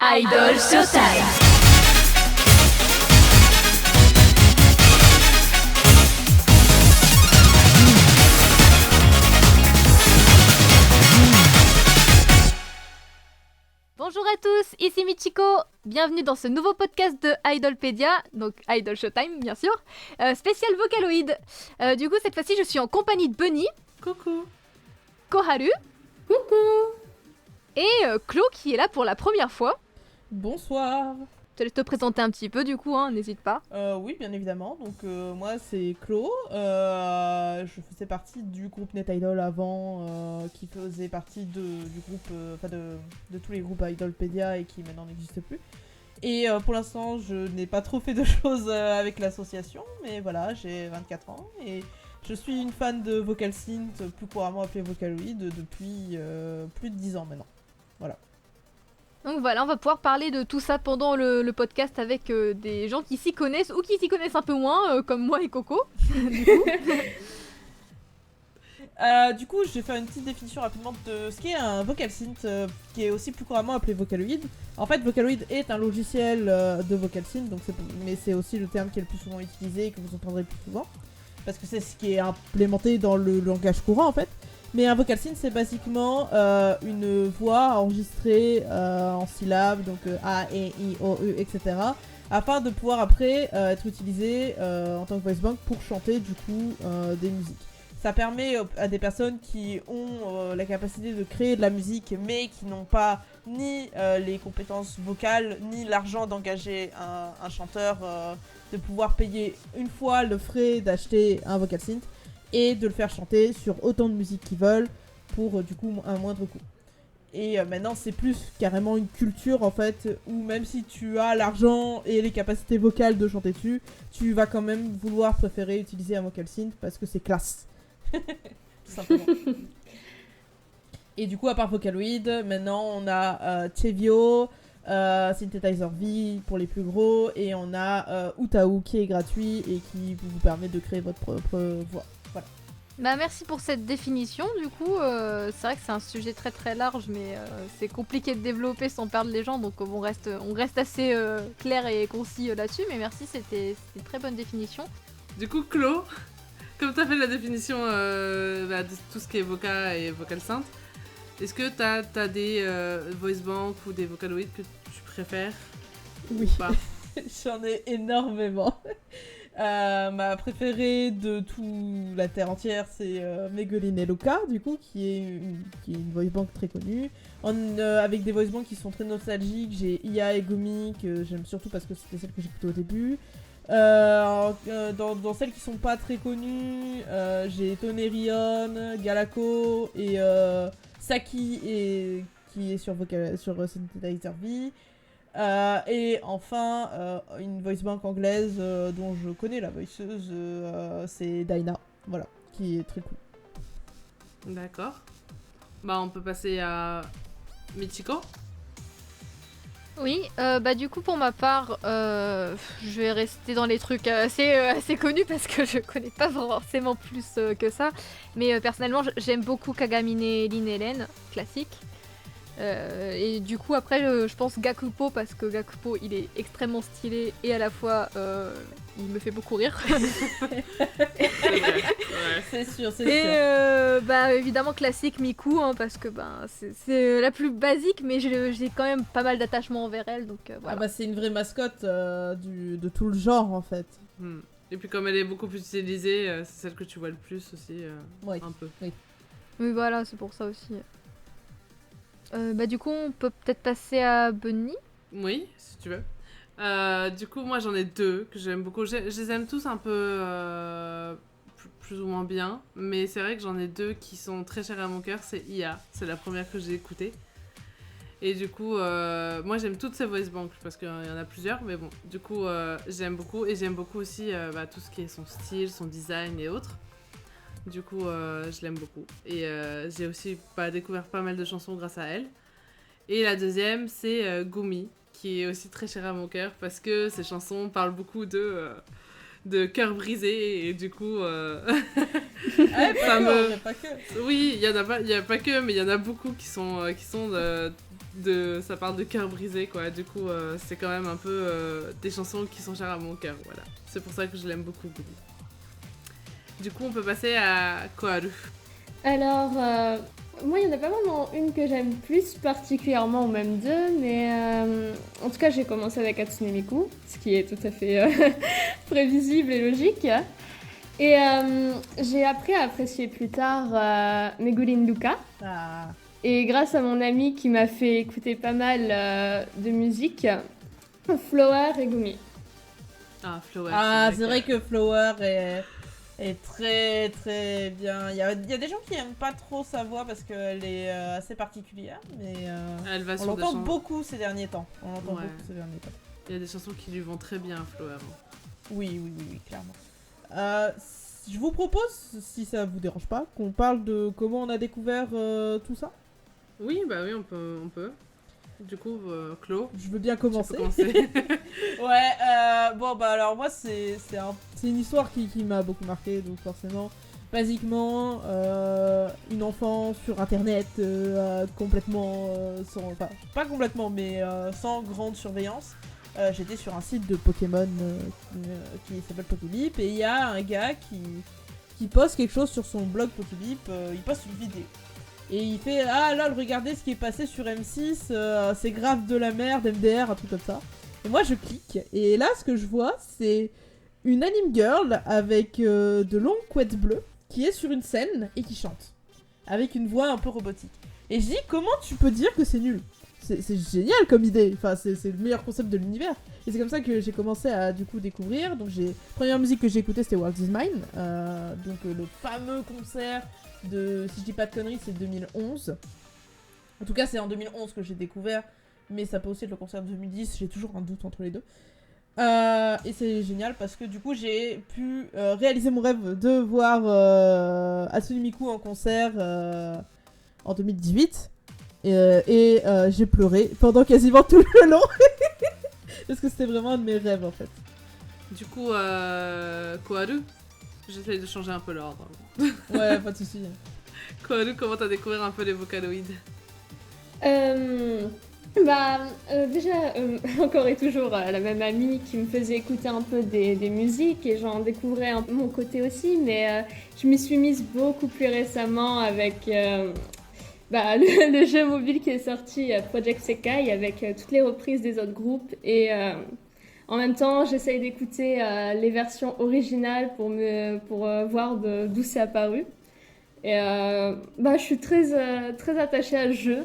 Idol Showtime. Bonjour à tous, ici Michiko. Bienvenue dans ce nouveau podcast de Idolpedia, donc Idol Showtime bien sûr, spécial Vocaloid. Du coup cette fois-ci je suis en compagnie de Bunny. Coucou. Koharu. Coucou. Et Chlo qui est là pour la première fois. Bonsoir. Je te laisse te présenter un petit peu du coup, n'hésite pas. Oui, bien évidemment. Donc moi c'est Chlo. Je faisais partie du groupe Net Idol avant, qui faisait partie du groupe, de tous les groupes Idolpedia et qui maintenant n'existe plus. Et pour l'instant je n'ai pas trop fait de choses avec l'association, mais voilà, j'ai 24 ans et je suis une fan de Vocal Synth, plus couramment appelé Vocaloid, depuis plus de 10 ans maintenant. Voilà. Donc voilà, on va pouvoir parler de tout ça pendant le podcast avec des gens qui s'y connaissent ou qui s'y connaissent un peu moins, comme moi et Coco. Du coup, je vais faire une petite définition rapidement de ce qu'est un vocal synth, qui est aussi plus couramment appelé Vocaloid. En fait, Vocaloid est un logiciel de vocal synth, mais c'est aussi le terme qui est le plus souvent utilisé et que vous entendrez le plus souvent, parce que c'est ce qui est implémenté dans le langage courant en fait. Mais un vocal synth, c'est basiquement une voix enregistrée en syllabes, donc A, E, I, O, U, etc. afin de pouvoir après être utilisée en tant que voice bank pour chanter du coup des musiques. Ça permet à des personnes qui ont la capacité de créer de la musique mais qui n'ont pas ni les compétences vocales ni l'argent d'engager un chanteur, de pouvoir payer une fois le frais d'acheter un vocal synth et de le faire chanter sur autant de musique qu'ils veulent pour du coup un moindre coût. Et maintenant c'est plus carrément une culture en fait, où même si tu as l'argent et les capacités vocales de chanter dessus, tu vas quand même vouloir préférer utiliser un vocal synth parce que c'est classe. Tout simplement. Et du coup à part Vocaloid, maintenant on a Chevio, Synthesizer V pour les plus gros, et on a Utau qui est gratuit et qui vous permet de créer votre propre voix. Voilà. Bah merci pour cette définition, du coup c'est vrai que c'est un sujet très très large, mais c'est compliqué de développer sans perdre les gens, donc on reste assez clair et concis là-dessus, mais merci, c'était une très bonne définition. Du coup, Chlo, comme tu as fait la définition de tout ce qui est voca et vocal synth, est-ce que t'as des voice bank ou des vocaloids que tu préfères? Oui, j'en ai énormément. Ma préférée de toute la terre entière, c'est Meguline et Luca, du coup, qui est une voice bank très connue. Avec des voice banks qui sont très nostalgiques, j'ai Ia et Gumi, que j'aime surtout parce que c'était celle que j'écoutais au début. Dans celles qui sont pas très connues, j'ai Tonerion, Galako et Saki, qui est sur Synthesizer V. Et enfin, une voice bank anglaise dont je connais la voiceuse, c'est Daina, voilà, qui est très cool. D'accord. Bah on peut passer à Michiko. Oui, du coup pour ma part, je vais rester dans les trucs assez connus parce que je connais pas forcément plus que ça, mais personnellement j'aime beaucoup Kagamine Lin Helen, classique. Et du coup après je pense Gakupo, parce que Gakupo il est extrêmement stylé et à la fois il me fait beaucoup rire. C'est sûr. Et évidemment classique Miku, parce que c'est la plus basique, mais j'ai quand même pas mal d'attachement envers elle, donc voilà. Ah bah c'est une vraie mascotte de tout le genre en fait. Et puis comme elle est beaucoup plus utilisée, c'est celle que tu vois le plus aussi, oui. Un peu. Oui voilà, c'est pour ça aussi. Du coup on peut peut-être passer à Bunny. Oui, si tu veux. Du coup, moi j'en ai deux que j'aime beaucoup. Je les aime tous un peu plus ou moins bien, mais c'est vrai que j'en ai deux qui sont très chers à mon cœur. C'est Ia, c'est la première que j'ai écoutée. Et du coup, moi j'aime toutes ces voice banks parce qu'il y en a plusieurs, mais bon, du coup, j'aime beaucoup. Et j'aime beaucoup aussi tout ce qui est son style, son design et autres. Du coup, je l'aime beaucoup. Et j'ai aussi découvert pas mal de chansons grâce à elle. Et la deuxième, c'est Gumi, qui est aussi très chère à mon cœur parce que ces chansons parlent beaucoup de cœur brisé, et du coup Pas que. Oui, il y a pas que, mais il y en a beaucoup qui sont ça parle de cœur brisé, quoi. Du coup, c'est quand même un peu des chansons qui sont chères à mon cœur, voilà. C'est pour ça que je l'aime beaucoup, Goody. Du coup, on peut passer à Koharu. Alors, moi, il n'y en a pas vraiment une que j'aime plus particulièrement, ou même deux, mais en tout cas, j'ai commencé avec Hatsune Miku, ce qui est tout à fait prévisible et logique. Et j'ai appris à apprécier plus tard Megurin Luka. Ah. Et grâce à mon ami qui m'a fait écouter pas mal de musique, Flower et Gumi. Ah, Flower. Ah, c'est vrai que Flower est très très bien. Il y a des gens qui aiment pas trop sa voix parce qu'elle est assez particulière, mais Elle va on sur des l'entend chansons. beaucoup ces derniers temps. On l'entend Ouais. beaucoup ces derniers temps. Il y a des chansons qui lui vont très bien à Flower. Oui, clairement. Je vous propose, si ça vous dérange pas, qu'on parle de comment on a découvert tout ça. Oui, bah oui, on peut. Du coup, Chloé, Je veux bien tu peux commencer. commencer. Ouais, bon bah alors moi c'est une histoire qui m'a beaucoup marqué, donc forcément, basiquement, une enfance sur internet complètement, sans, enfin pas complètement, mais sans grande surveillance. J'étais sur un site de Pokémon qui s'appelle Pokébip, et il y a un gars qui poste quelque chose sur son blog Pokébip, il poste une vidéo. Et il fait « Ah là, regardez ce qui est passé sur M6, c'est grave de la merde, MDR, un truc comme ça. » Et moi je clique, et là ce que je vois c'est une anime girl avec de longues couettes bleues qui est sur une scène et qui chante. Avec une voix un peu robotique. Et je dis « Comment tu peux dire que c'est nul ? C'est génial comme idée, enfin c'est le meilleur concept de l'univers. » Et c'est comme ça que j'ai commencé à du coup découvrir. Donc la première musique que j'ai écoutée c'était World Is Mine, le fameux concert de, si je dis pas de conneries, c'est 2011. En tout cas c'est en 2011 que j'ai découvert, mais ça peut aussi être le concert de 2010, j'ai toujours un doute entre les deux. Et c'est génial parce que du coup j'ai pu réaliser mon rêve de voir Hatsune Miku en concert en 2018. Et j'ai pleuré pendant quasiment tout le long. Parce que c'était vraiment un de mes rêves en fait. Du coup, Koharu, j'essaye de changer un peu l'ordre. Ouais, pas de soucis. Koharu, comment t'as découvert un peu les Vocaloid? Déjà, encore et toujours, la même amie qui me faisait écouter un peu des musiques et j'en découvrais un peu mon côté aussi, mais je m'y suis mise beaucoup plus récemment avec le jeu mobile qui est sorti, Project Sekai, avec toutes les reprises des autres groupes et en même temps j'essaye d'écouter les versions originales pour voir d'où c'est apparu. Et je suis très attachée à ce jeu.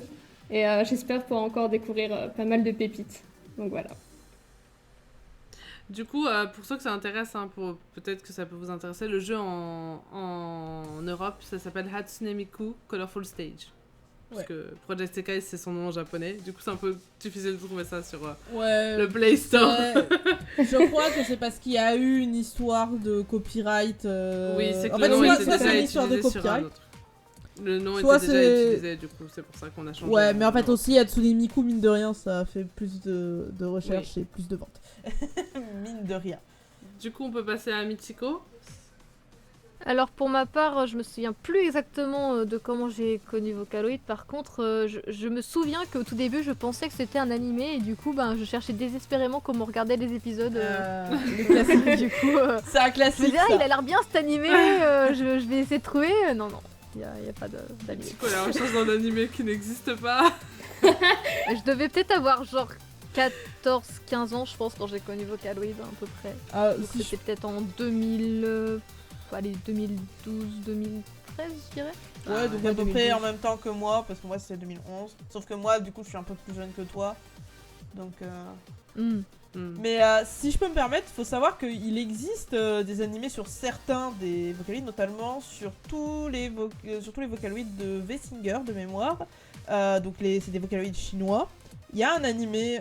Et j'espère pouvoir encore découvrir pas mal de pépites. Donc voilà. Du coup, pour ceux que ça intéresse, peut-être que ça peut vous intéresser, le jeu en Europe, ça s'appelle Hatsune Miku Colorful Stage. Parce que Project Sekai, c'est son nom en japonais. Du coup, c'est un peu difficile de trouver ça sur le Play Store. Je crois que c'est parce qu'il y a eu une histoire de copyright. Oui, c'est que en le fait, nom était soit c'est déjà une histoire de utilisé sur un copyright. autre. Le nom Soit était déjà utilisé, du coup, c'est pour ça qu'on a changé. Ouais, mais en fait aussi, Hatsune Miku, mine de rien, ça a fait plus de recherches et plus de ventes. Mine de rien. Du coup, on peut passer à Michiko. Alors pour ma part, je me souviens plus exactement de comment j'ai connu Vocaloid. Par contre, je me souviens qu'au tout début, je pensais que c'était un animé et du coup, je cherchais désespérément comment regarder les épisodes. Le classique. Du coup, c'est un je me classique. disais, Ça. il a l'air bien cet animé. Je vais essayer de trouver. Non, il n'y a pas d'animé. Michiko, la recherche d'un animé qui n'existe pas. Je devais peut-être avoir genre 14-15 ans, je pense, quand j'ai connu Vocaloid à peu près. Donc Si c'était peut-être en 2012, 2013, je dirais. Ouais, donc ouais, à peu près 2012. en même temps que moi, parce que moi c'est 2011. Sauf que moi, du coup, je suis un peu plus jeune que toi. Donc. Mais si je peux me permettre, faut savoir qu'il existe des animés sur certains des Vocaloid, notamment sur tous les Vocaloid de V-Singer de mémoire. Donc c'est des Vocaloid chinois. Il y a un animé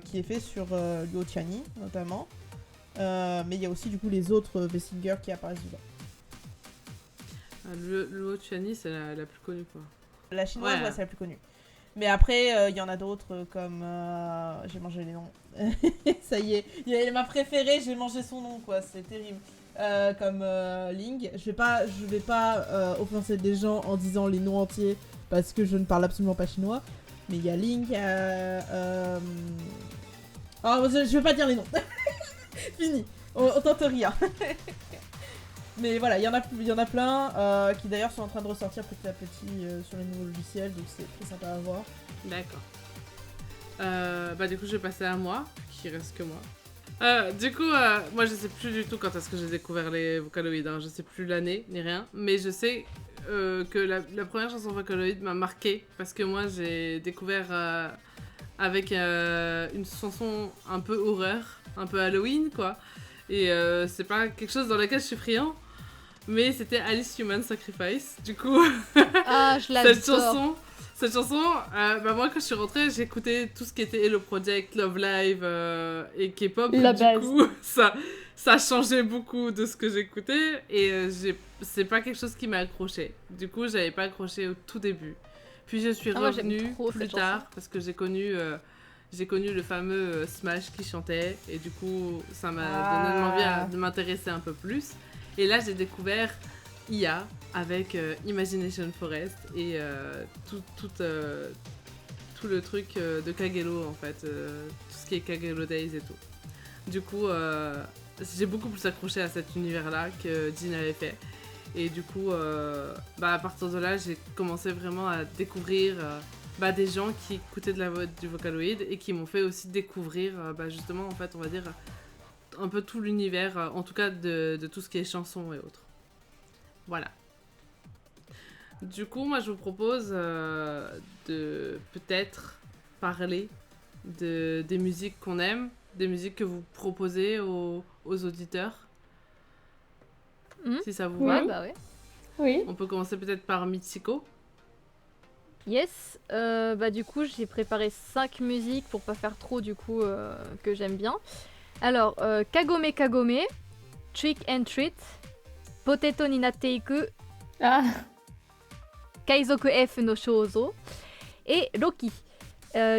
qui est fait sur Luo Tianyi notamment. Mais il y a aussi du coup les autres V-Singer qui apparaissent dedans. Le Tianyi, c'est la plus connue, quoi. La chinoise, Ouais. c'est la plus connue. Mais après, il y en a d'autres comme... j'ai mangé les noms. Ça y est, il y a ma préférée, j'ai mangé son nom, quoi. C'est terrible. Comme Ling. Je vais pas offenser des gens en disant les noms entiers parce que je ne parle absolument pas chinois. Mais il y a Link, il y a... Oh, je vais pas dire les noms. Fini. On tente rien. Mais voilà, il y en a plein qui d'ailleurs sont en train de ressortir petit à petit sur les nouveaux logiciels, donc c'est très sympa à voir. D'accord. Du coup, je vais passer à moi, qui reste que moi. Moi, je sais plus du tout quand est-ce que j'ai découvert les Vocaloid, hein. Je sais plus l'année, ni rien. Mais je sais que la première chanson Vocaloid m'a marqué, parce que moi, j'ai découvert avec une chanson un peu horreur, un peu Halloween, quoi. Et c'est pas quelque chose dans lequel je suis friand, mais c'était Alice Human Sacrifice. Du coup, Ah, je l'adore. Cette chanson, moi quand je suis rentrée, j'écoutais tout ce qui était Hello Project, Love Live et K-pop. La du base. coup, ça changeait beaucoup de ce que j'écoutais et c'est pas quelque chose qui m'a accroché. Du coup, j'avais pas accroché au tout début. Puis je suis moi, j'aime revenue trop plus cette tard chanson. parce que j'ai connu le fameux Smash qui chantait et du coup, ça m'a donné envie de m'intéresser un peu plus. Et là, j'ai découvert IA avec Imagination Forest et tout le truc de Kagero en fait, tout ce qui est Kagero Days et tout. Du coup, j'ai beaucoup plus accroché à cet univers-là que Jin avait fait. Et du coup, à partir de là, j'ai commencé vraiment à découvrir des gens qui écoutaient du Vocaloid et qui m'ont fait aussi découvrir justement, en fait, on va dire, un peu tout l'univers, en tout cas de tout ce qui est chansons et autres. Voilà. Du coup, moi, je vous propose de peut-être parler des musiques qu'on aime, des musiques que vous proposez aux auditeurs. Si ça vous va. Ouais, bah ouais. Oui. On peut commencer peut-être par Mitsuko. Yes, du coup j'ai préparé 5 musiques pour pas faire trop du coup que j'aime bien. Alors, Kagome Kagome, Trick and Treat, Potato ni natte iku, Ah, Kaizoku F no Shouzo et Loki.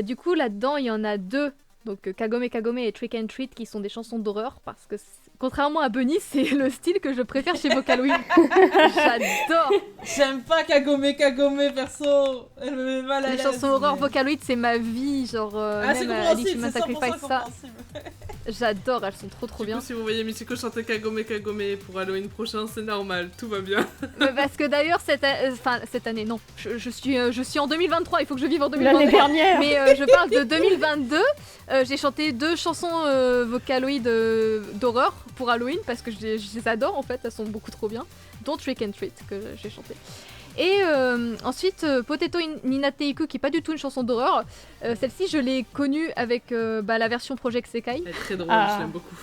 Du coup là-dedans il y en a 2, donc Kagome Kagome et Trick and Treat qui sont des chansons d'horreur parce que contrairement à Bunny, c'est le style que je préfère chez Vocaloid. J'adore. J'aime pas Kagome perso. Elle me met mal à Les l'aise. chansons horreur mais- Vocaloid, c'est ma vie, genre c'est même Alice compréhensible, Human c'est 100% Sacrifice, ça, compréhensible. j'adore, elles sont trop Du bien. coup, si vous voyez Mitsuko chanter Kagome Kagome pour Halloween prochain, c'est normal, tout va bien. Mais parce que d'ailleurs cette année, non, je suis en 2023, il faut que je vive en l'année 2023. dernière. Mais je parle de 2022. J'ai chanté 2 chansons Vocaloid d'horreur pour Halloween parce que je les adore en fait, elles sont beaucoup trop bien. Dont Trick and Treat que j'ai chanté. Et ensuite, Potato ni natte iku, qui est pas du tout une chanson d'horreur. Celle-ci, je l'ai connue avec la version Project Sekai. Elle est très drôle, Ah. je l'aime beaucoup.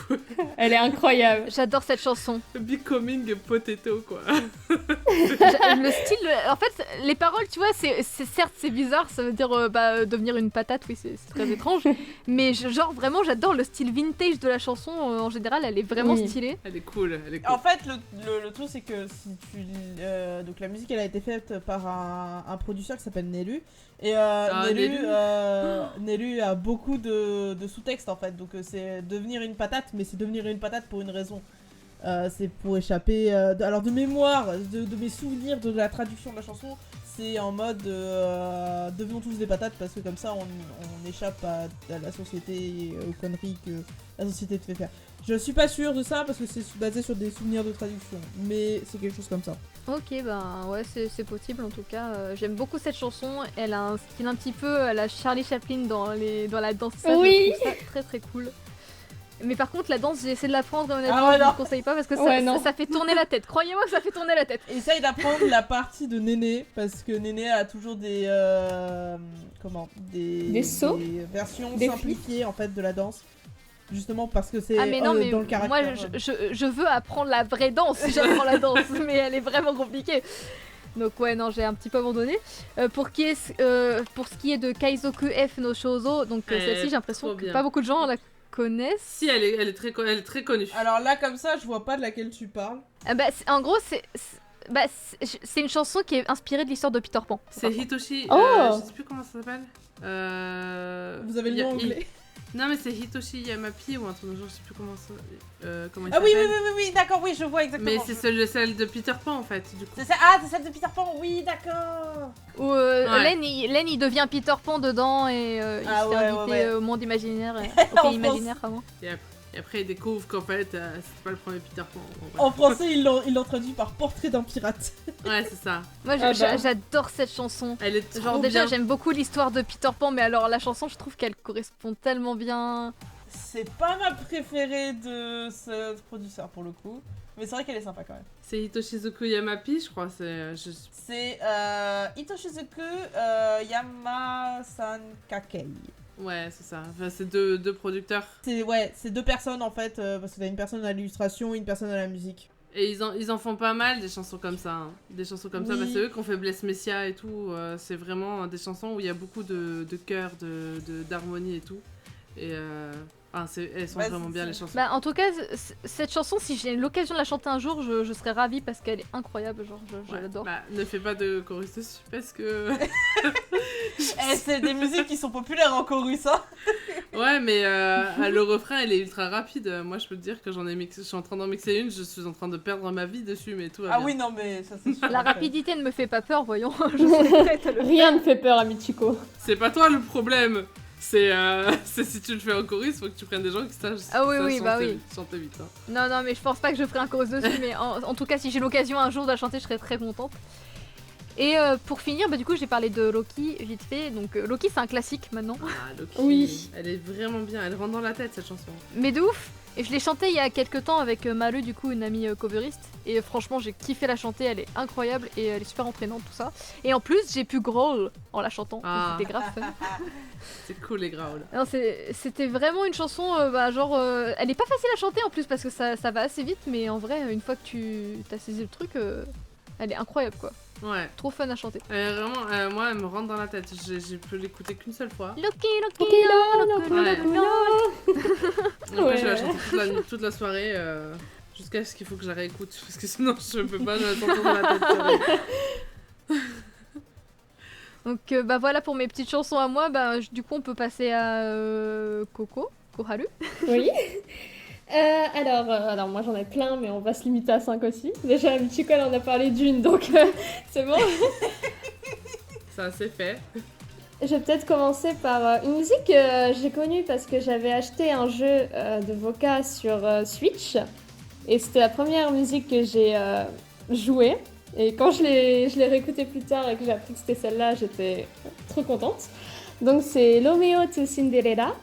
Elle est incroyable. J'adore cette chanson. Becoming Potato, quoi. Le style, en fait, les paroles, tu vois, certes c'est bizarre, ça veut dire devenir une patate, oui, c'est très étrange. Mais genre vraiment, j'adore le style vintage de la chanson. En général, elle est vraiment Oui. stylée. Elle est cool, elle est cool. En fait, le truc, c'est que si tu. Donc, la musique, elle a été faite par un producteur qui s'appelle Nelu. Et Nelu a beaucoup de sous-textes, en fait. Donc, c'est devenir une patate, mais c'est devenir une patate pour une raison. C'est pour échapper. Alors, de mémoire, de mes souvenirs de la traduction de la chanson, c'est en mode devenons tous des patates parce que comme ça, on échappe à la société et aux conneries que la société te fait faire. Je suis pas sûre de ça parce que c'est basé sur des souvenirs de traduction, mais c'est quelque chose comme ça. Ok, ben ouais, c'est possible en tout cas. J'aime beaucoup cette chanson. Elle a un style un petit peu à la Charlie Chaplin dans la danse. Ça, Oui. je trouve ça très très cool. Mais par contre, la danse, j'ai essayé de l'apprendre et honnêtement, Ah ouais, je ne non. vous conseille pas parce que Ouais, non. ça fait tourner la tête. Croyez-moi que ça fait tourner la tête. Essaye d'apprendre la partie de Néné parce que Néné a toujours des Des sauts, des versions des simplifiées en fait de la danse. Justement parce que c'est Ah mais non, mais dans le caractère. moi je veux apprendre la vraie danse. J'apprends la danse, mais elle est vraiment compliquée. Donc ouais, non, j'ai un petit peu abandonné. Pour ce qui est de Kaizoku F no Shouzo, donc celle-ci, j'ai l'impression trop que bien. pas beaucoup de gens la connaissent. Si, elle est très connue. Alors là comme ça, je vois pas de laquelle tu parles. En gros, c'est une chanson qui est inspirée de l'histoire de Peter Pan. C'est Hitoshi, Oh. je sais plus comment ça s'appelle. Vous avez le nom anglais. Non, mais c'est Hitoshi Yamapi ou un truc de genre, je sais plus comment ça. Comment il Ah oui, s'appelle. oui, d'accord, oui, je vois exactement. Mais c'est celle de Peter Pan en fait, du coup. C'est celle de Peter Pan, oui, d'accord. Où Ouais. Len, il devient Peter Pan dedans et il Ah se fait ouais, inviter ouais. au monde imaginaire, au En pays France. imaginaire, pardon. Et après, il découvre qu'en fait, c'était pas le premier Peter Pan. En français, ils l'ont traduit par Portrait d'un pirate. Ouais, c'est ça. Moi, Ah bah. j'adore cette chanson. Elle est trop Genre déjà, bien. j'aime beaucoup l'histoire de Peter Pan, mais alors la chanson, je trouve qu'elle correspond tellement bien. C'est pas ma préférée de ce producteur pour le coup. Mais c'est vrai qu'elle est sympa quand même. C'est Hitoshizuku Yamapi, je crois. C'est Hitoshizuku Yamasan Kakei. Ouais, c'est ça. Enfin, c'est deux producteurs. C'est deux personnes en fait, parce que t'as une personne à l'illustration et une personne à la musique. Et ils en font pas mal des chansons comme ça. Hein. Des chansons comme ça. Oui. Bah, c'est eux qui ont fait Bless Messia et tout. C'est vraiment des chansons où il y a beaucoup de chœurs, d'harmonie et tout. Et elles sont Ouais, vraiment c'est bien ça. les chansons. Bah, en tout cas, cette chanson, si j'ai l'occasion de la chanter un jour, je serais ravie parce qu'elle est incroyable. Genre, je Ouais. l'adore. Bah, ne fais pas de chorus dessus parce que. C'est des musiques qui sont populaires en chorus, hein. Ouais, mais le refrain, il est ultra rapide. Moi, je peux te dire que je suis en train d'en mixer une, je suis en train de perdre ma vie dessus, mais tout va Ah bien. oui, non, mais ça c'est sûr. La rapidité ne me fait pas peur, voyons. Je suis prête à le faire. Rien ne fait peur à Michiko. C'est pas toi le problème. C'est si tu le fais en chorus, faut que tu prennes des gens qui sachent Ah oui, oui, chanter, bah oui. chanter vite. Hein. Non, mais je pense pas que je ferai un chorus dessus, mais en tout cas, si j'ai l'occasion un jour de la chanter, je serais très contente. Et pour finir, bah, du coup, j'ai parlé de Loki vite fait. Donc, Loki, c'est un classique maintenant. Ah, Loki, Oui. elle est vraiment bien, elle rentre dans la tête cette chanson. Mais de ouf! Et je l'ai chantée il y a quelques temps avec Malu, du coup, une amie coveriste. Et franchement, j'ai kiffé la chanter, elle est incroyable et elle est super entraînante, tout ça. Et en plus, j'ai pu growl en la chantant. donc Ah. C'était grave fun. C'est cool les growls. Non, c'était vraiment une chanson, elle est pas facile à chanter en plus parce que ça va assez vite, mais en vrai, une fois que tu as saisi le truc, elle est incroyable quoi. Ouais. Trop fun à chanter. Vraiment, moi, elle me rentre dans la tête. J'ai pu l'écouter qu'une seule fois. Loki, Ok, là, Ouais. Après, je vais la Ouais. chanter toute la soirée jusqu'à ce qu'il faut que je la réécoute. Parce que sinon, je peux pas, je la sens dans la tête. Donc bah voilà pour mes petites chansons à moi, du coup on peut passer à Koharu. Oui. Alors moi j'en ai plein, mais on va se limiter à 5 aussi. Déjà, Michiko elle en a parlé d'une, donc c'est bon. Ça, c'est fait. Je vais peut-être commencer par une musique que j'ai connue parce que j'avais acheté un jeu de Voca sur Switch. Et c'était la première musique que j'ai jouée. Et quand je l'ai réécoutée plus tard et que j'ai appris que c'était celle-là, j'étais trop contente. Donc c'est Romeo to Cinderella.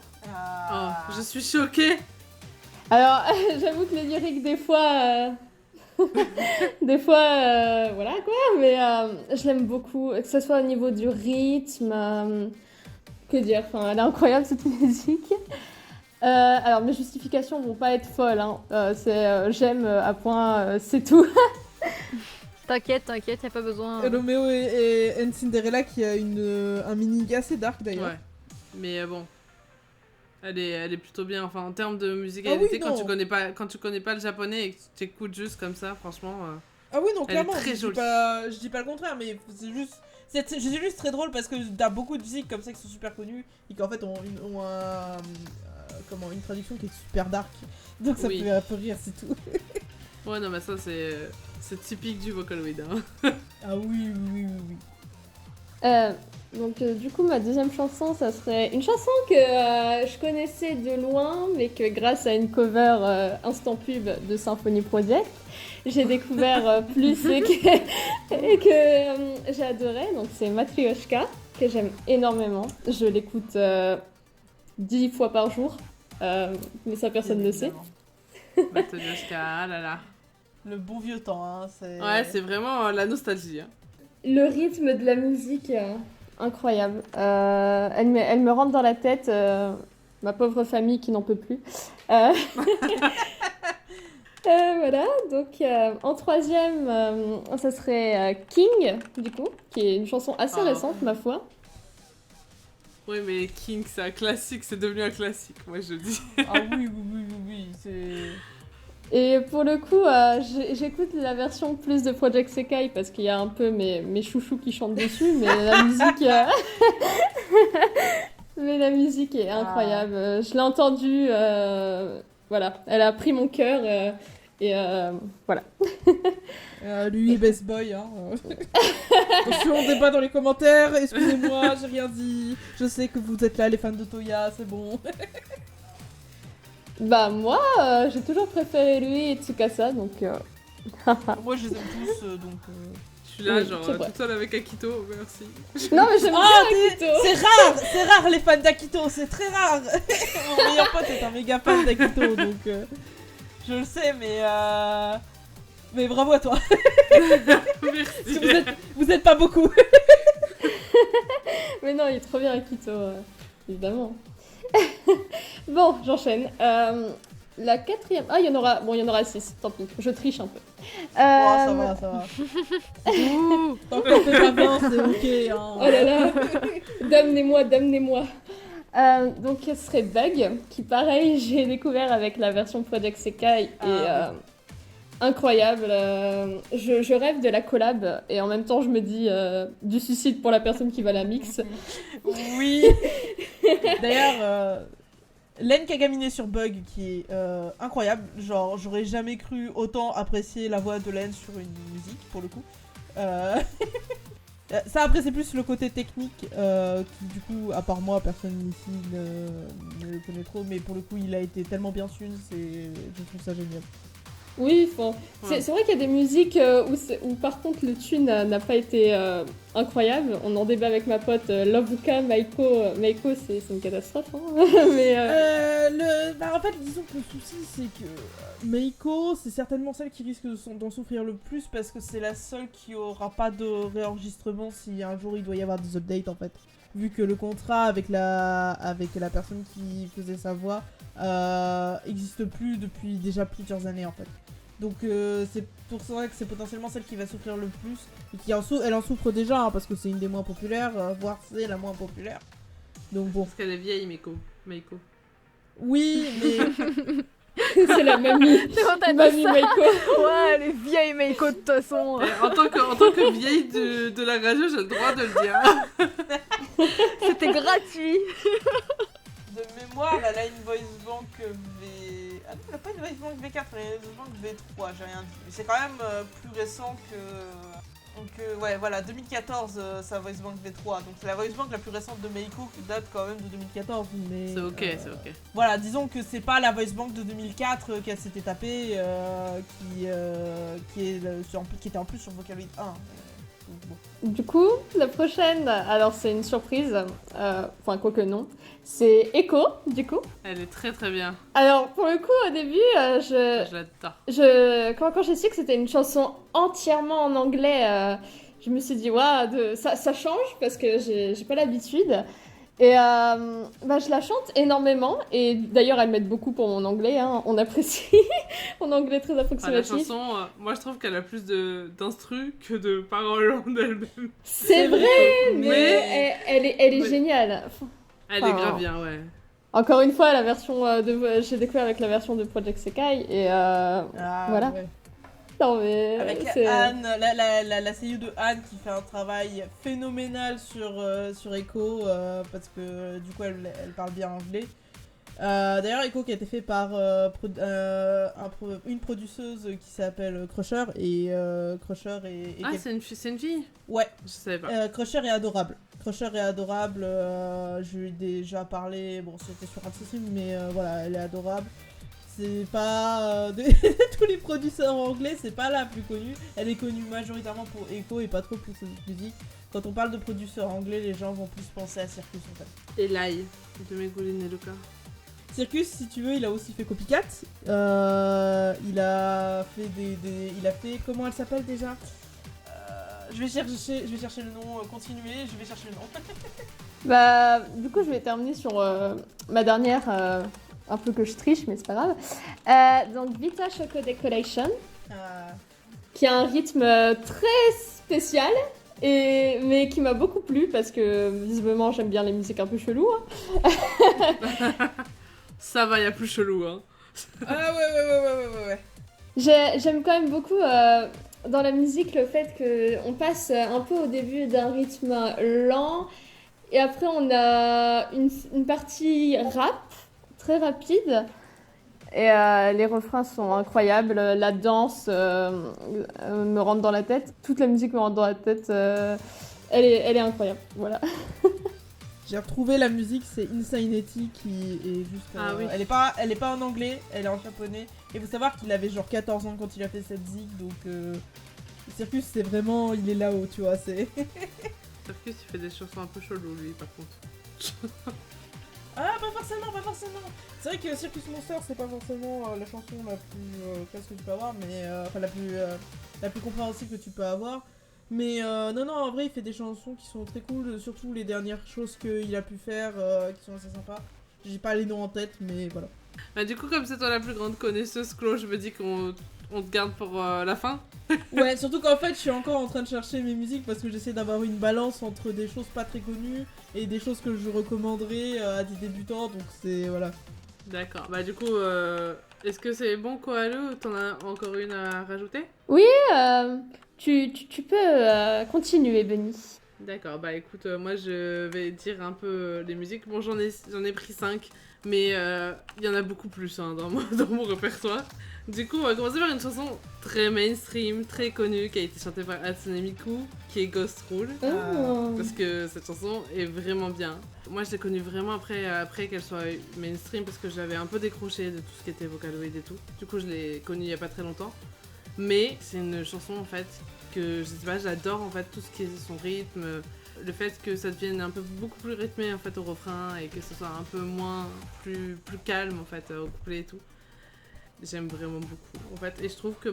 Oh, je suis choquée. Alors, j'avoue que les lyriques, des fois, voilà quoi, mais je l'aime beaucoup, que ce soit au niveau du rythme, que dire, enfin, elle est incroyable cette musique. Alors, mes justifications vont pas être folles, hein. J'aime à point, c'est tout. T'inquiète, y'a pas besoin. Romeo et Cinderella qui a un mini assez dark d'ailleurs. Ouais. Mais bon. Elle est plutôt bien. Enfin, en termes de musicalité, Ah oui, quand non. tu connais pas le japonais et que tu écoutes juste comme ça, franchement. Ah oui, non, Elle est clairement, très je jolie. dis pas le contraire, mais c'est juste très drôle parce que t'as beaucoup de musiques comme ça qui sont super connues et qu'en fait ont une traduction qui est super dark. Donc ça Oui. fait un peu rire, c'est tout. Ouais, non, mais ça, c'est typique du Vocaloid. Hein. Ah oui, oui, oui, oui. Donc du coup ma deuxième chanson ça serait une chanson que je connaissais de loin mais que grâce à une cover instant pub de Symphony Project j'ai découvert plus et que j'ai adoré, donc c'est Matryoshka que j'aime énormément, je l'écoute 10 fois par jour mais ça personne ne le sait. Matryoshka, ah là là. Le bon vieux temps, hein, c'est... Ouais, c'est vraiment la nostalgie. Hein. Le rythme de la musique, incroyable. Elle me rentre dans la tête, ma pauvre famille qui n'en peut plus. Voilà, donc en troisième, ça serait King, du coup, qui est une chanson assez Ah. récente, ma foi. Oui, mais King, c'est un classique, c'est devenu un classique, moi je dis. Ah oui, oui, oui, oui, oui, c'est... Et pour le coup, j'écoute la version plus de Project Sekai parce qu'il y a un peu mes chouchous qui chantent dessus, mais la musique, Mais la musique est incroyable. Je l'ai entendue, voilà, elle a pris mon cœur et voilà. Lui, Best Boy. Hein. Attention, débat dans les commentaires. Excusez-moi, j'ai rien dit. Je sais que vous êtes là, les fans de Toya, c'est bon. Bah moi, j'ai toujours préféré lui et Tsukasa, donc... Moi, je les aime tous, donc... Je suis là, Oui, genre, c'est vrai. toute seule avec Akito, merci. Non mais j'aime bien Akito. C'est rare les fans d'Akito, c'est très rare. Mon meilleur pote est un méga fan d'Akito, donc je le sais, mais bravo à toi. Merci. Parce que vous êtes pas beaucoup. Mais non, il est trop bien Akito, évidemment. Bon, j'enchaîne. La quatrième... Ah, il y en aura 6, tant pis, je triche un peu. Ça va. Tant qu'on fait pas bien, c'est ok. Hein. Oh là là, damnez-moi. Donc ce serait Bug, qui pareil, j'ai découvert avec la version Project Sekai et incroyable. Je rêve de la collab et en même temps je me dis du suicide pour la personne qui va la mix. Oui. D'ailleurs, Len Kagaminé sur Bug qui est incroyable. Genre, j'aurais jamais cru autant apprécier la voix de Len sur une musique pour le coup. Ça après c'est plus le côté technique qui du coup à part moi personne ici ne le connaît trop, mais pour le coup il a été tellement bien su, je trouve ça génial. Oui, c'est vrai qu'il y a des musiques où par contre le tune n'a pas été incroyable. On en débat avec ma pote Lovuka, Meiko c'est une catastrophe. Hein. Mais, en fait, disons que le souci c'est que Meiko c'est certainement celle qui risque d'en souffrir le plus parce que c'est la seule qui aura pas de réenregistrement si un jour il doit y avoir des updates en fait. Vu que le contrat avec la personne qui faisait sa voix existe plus depuis déjà plusieurs années en fait. Donc c'est pour ça que c'est potentiellement celle qui va souffrir le plus et elle en souffre déjà hein, parce que c'est une des moins populaires, voire c'est la moins populaire. Donc bon. Parce qu'elle est vieille, Meiko. Oui, mais c'est la mamie. C'est bon, t'as Mamie dit ça. Meiko. Ouais, les vieilles Meiko de toute façon. En tant que vieille de la radio, j'ai le droit de le dire. C'était gratuit. de mémoire, elle a une voice bank V... Ah non, elle a pas une voice bank V4, elle a une voice bank V3, j'ai rien dit. Mais c'est quand même plus récent que... Donc ouais, voilà, 2014, sa voice bank V3. Donc c'est la voice bank la plus récente de Meiko qui date quand même de 2014. Mais, c'est ok. Voilà, disons que c'est pas la voice bank de 2004 qu'elle s'était tapée, qui était en plus sur Vocaloid 1. Bon. Du coup, la prochaine, alors c'est une surprise, enfin quoique non, c'est Echo, du coup. Elle est très très bien. Alors pour le coup, au début, Je l'adore. quand j'ai su que c'était une chanson entièrement en anglais, je me suis dit, waouh, ça change parce que j'ai pas l'habitude. Et je la chante énormément, et d'ailleurs elle m'aide beaucoup pour mon anglais, hein. On apprécie mon anglais très La approximatif. chanson, moi je trouve qu'elle a plus d'instru que de paroles en elle-même. C'est vrai, mais Mais- elle est géniale. Elle est grave bien, ouais. Encore une fois, la version j'ai découvert avec la version de Project Sekai, et voilà. Ouais. Non mais Avec c'est- Anne, la seiyuu de Anne qui fait un travail phénoménal sur Echo parce que du coup elle parle bien anglais. D'ailleurs Echo qui a été fait par une produceuse qui s'appelle Crusher et Crusher est Ah, c'est une fille? Ouais, Je savais pas. Crusher est adorable. Je lui ai déjà parlé, bon c'était sur un stream mais voilà, elle est adorable. C'est pas de tous les producteurs anglais, c'est pas la plus connue. Elle est connue majoritairement pour Echo et pas trop pour ses autres musiques. Quand on parle de producteurs anglais, les gens vont plus penser à Circus en fait. Et Lai, de Megulin et Luca. Circus, si tu veux, il a aussi fait Copycat. Il a fait comment elle s'appelle déjà je vais chercher le nom. Continuez, je vais chercher le nom. Du coup, je vais terminer sur ma dernière, un peu que je triche, mais c'est pas grave. Donc, Vita Choco Decoration, qui a un rythme très spécial, mais qui m'a beaucoup plu parce que visiblement j'aime bien les musiques un peu cheloues. Hein. Ça va, y a plus chelou, hein. Ah ouais. J'aime quand même beaucoup dans la musique le fait qu'on passe un peu au début d'un rythme lent Et après, on a une partie rap, très rapide. Et les refrains sont incroyables. La danse me rentre dans la tête. Toute la musique me rentre dans la tête. Elle est incroyable. Voilà. J'ai retrouvé la musique, c'est Insanity qui est juste... Ah oui. Elle est pas en anglais, elle est en japonais. Et faut savoir qu'il avait genre 14 ans quand il a fait cette zig, donc... Circus, c'est vraiment... Il est là-haut, tu vois, c'est... Circus, il fait des chansons un peu chelou, lui, par contre. Ah, pas forcément. C'est vrai que Circus Monster, c'est pas forcément la chanson la plus classe que tu peux avoir, mais... Enfin, la plus compréhensible que tu peux avoir. Mais non, en vrai, il fait des chansons qui sont très cool, surtout les dernières choses qu'il a pu faire qui sont assez sympas. J'ai pas les noms en tête, mais voilà. Bah, du coup, comme c'est toi la plus grande connaisseuse, Chloé, je me dis qu'on te garde pour la fin. Ouais, surtout qu'en fait, je suis encore en train de chercher mes musiques parce que j'essaie d'avoir une balance entre des choses pas très connues et des choses que je recommanderais à des débutants, donc c'est... voilà. D'accord, bah du coup, est-ce que c'est bon, Koharu, ou t'en as encore une à rajouter? Tu peux continuer, Benny. D'accord, bah écoute, moi je vais dire un peu les musiques. Bon, j'en ai pris 5, mais il y en a beaucoup plus hein, dans mon répertoire. Du coup, on va commencer par une chanson très mainstream, très connue, qui a été chantée par Hatsune Miku, qui est Ghost Rule. Oh. Parce que cette chanson est vraiment bien. Moi, je l'ai connue vraiment après qu'elle soit mainstream, parce que j'avais un peu décroché de tout ce qui était Vocaloid et tout. Du coup, je l'ai connue il y a pas très longtemps. Mais c'est une chanson, en fait, que je sais pas, j'adore en fait tout ce qui est son rythme, le fait que ça devienne un peu beaucoup plus rythmé en fait au refrain et que ce soit un peu plus calme en fait au couplet et tout. J'aime vraiment beaucoup en fait et je trouve que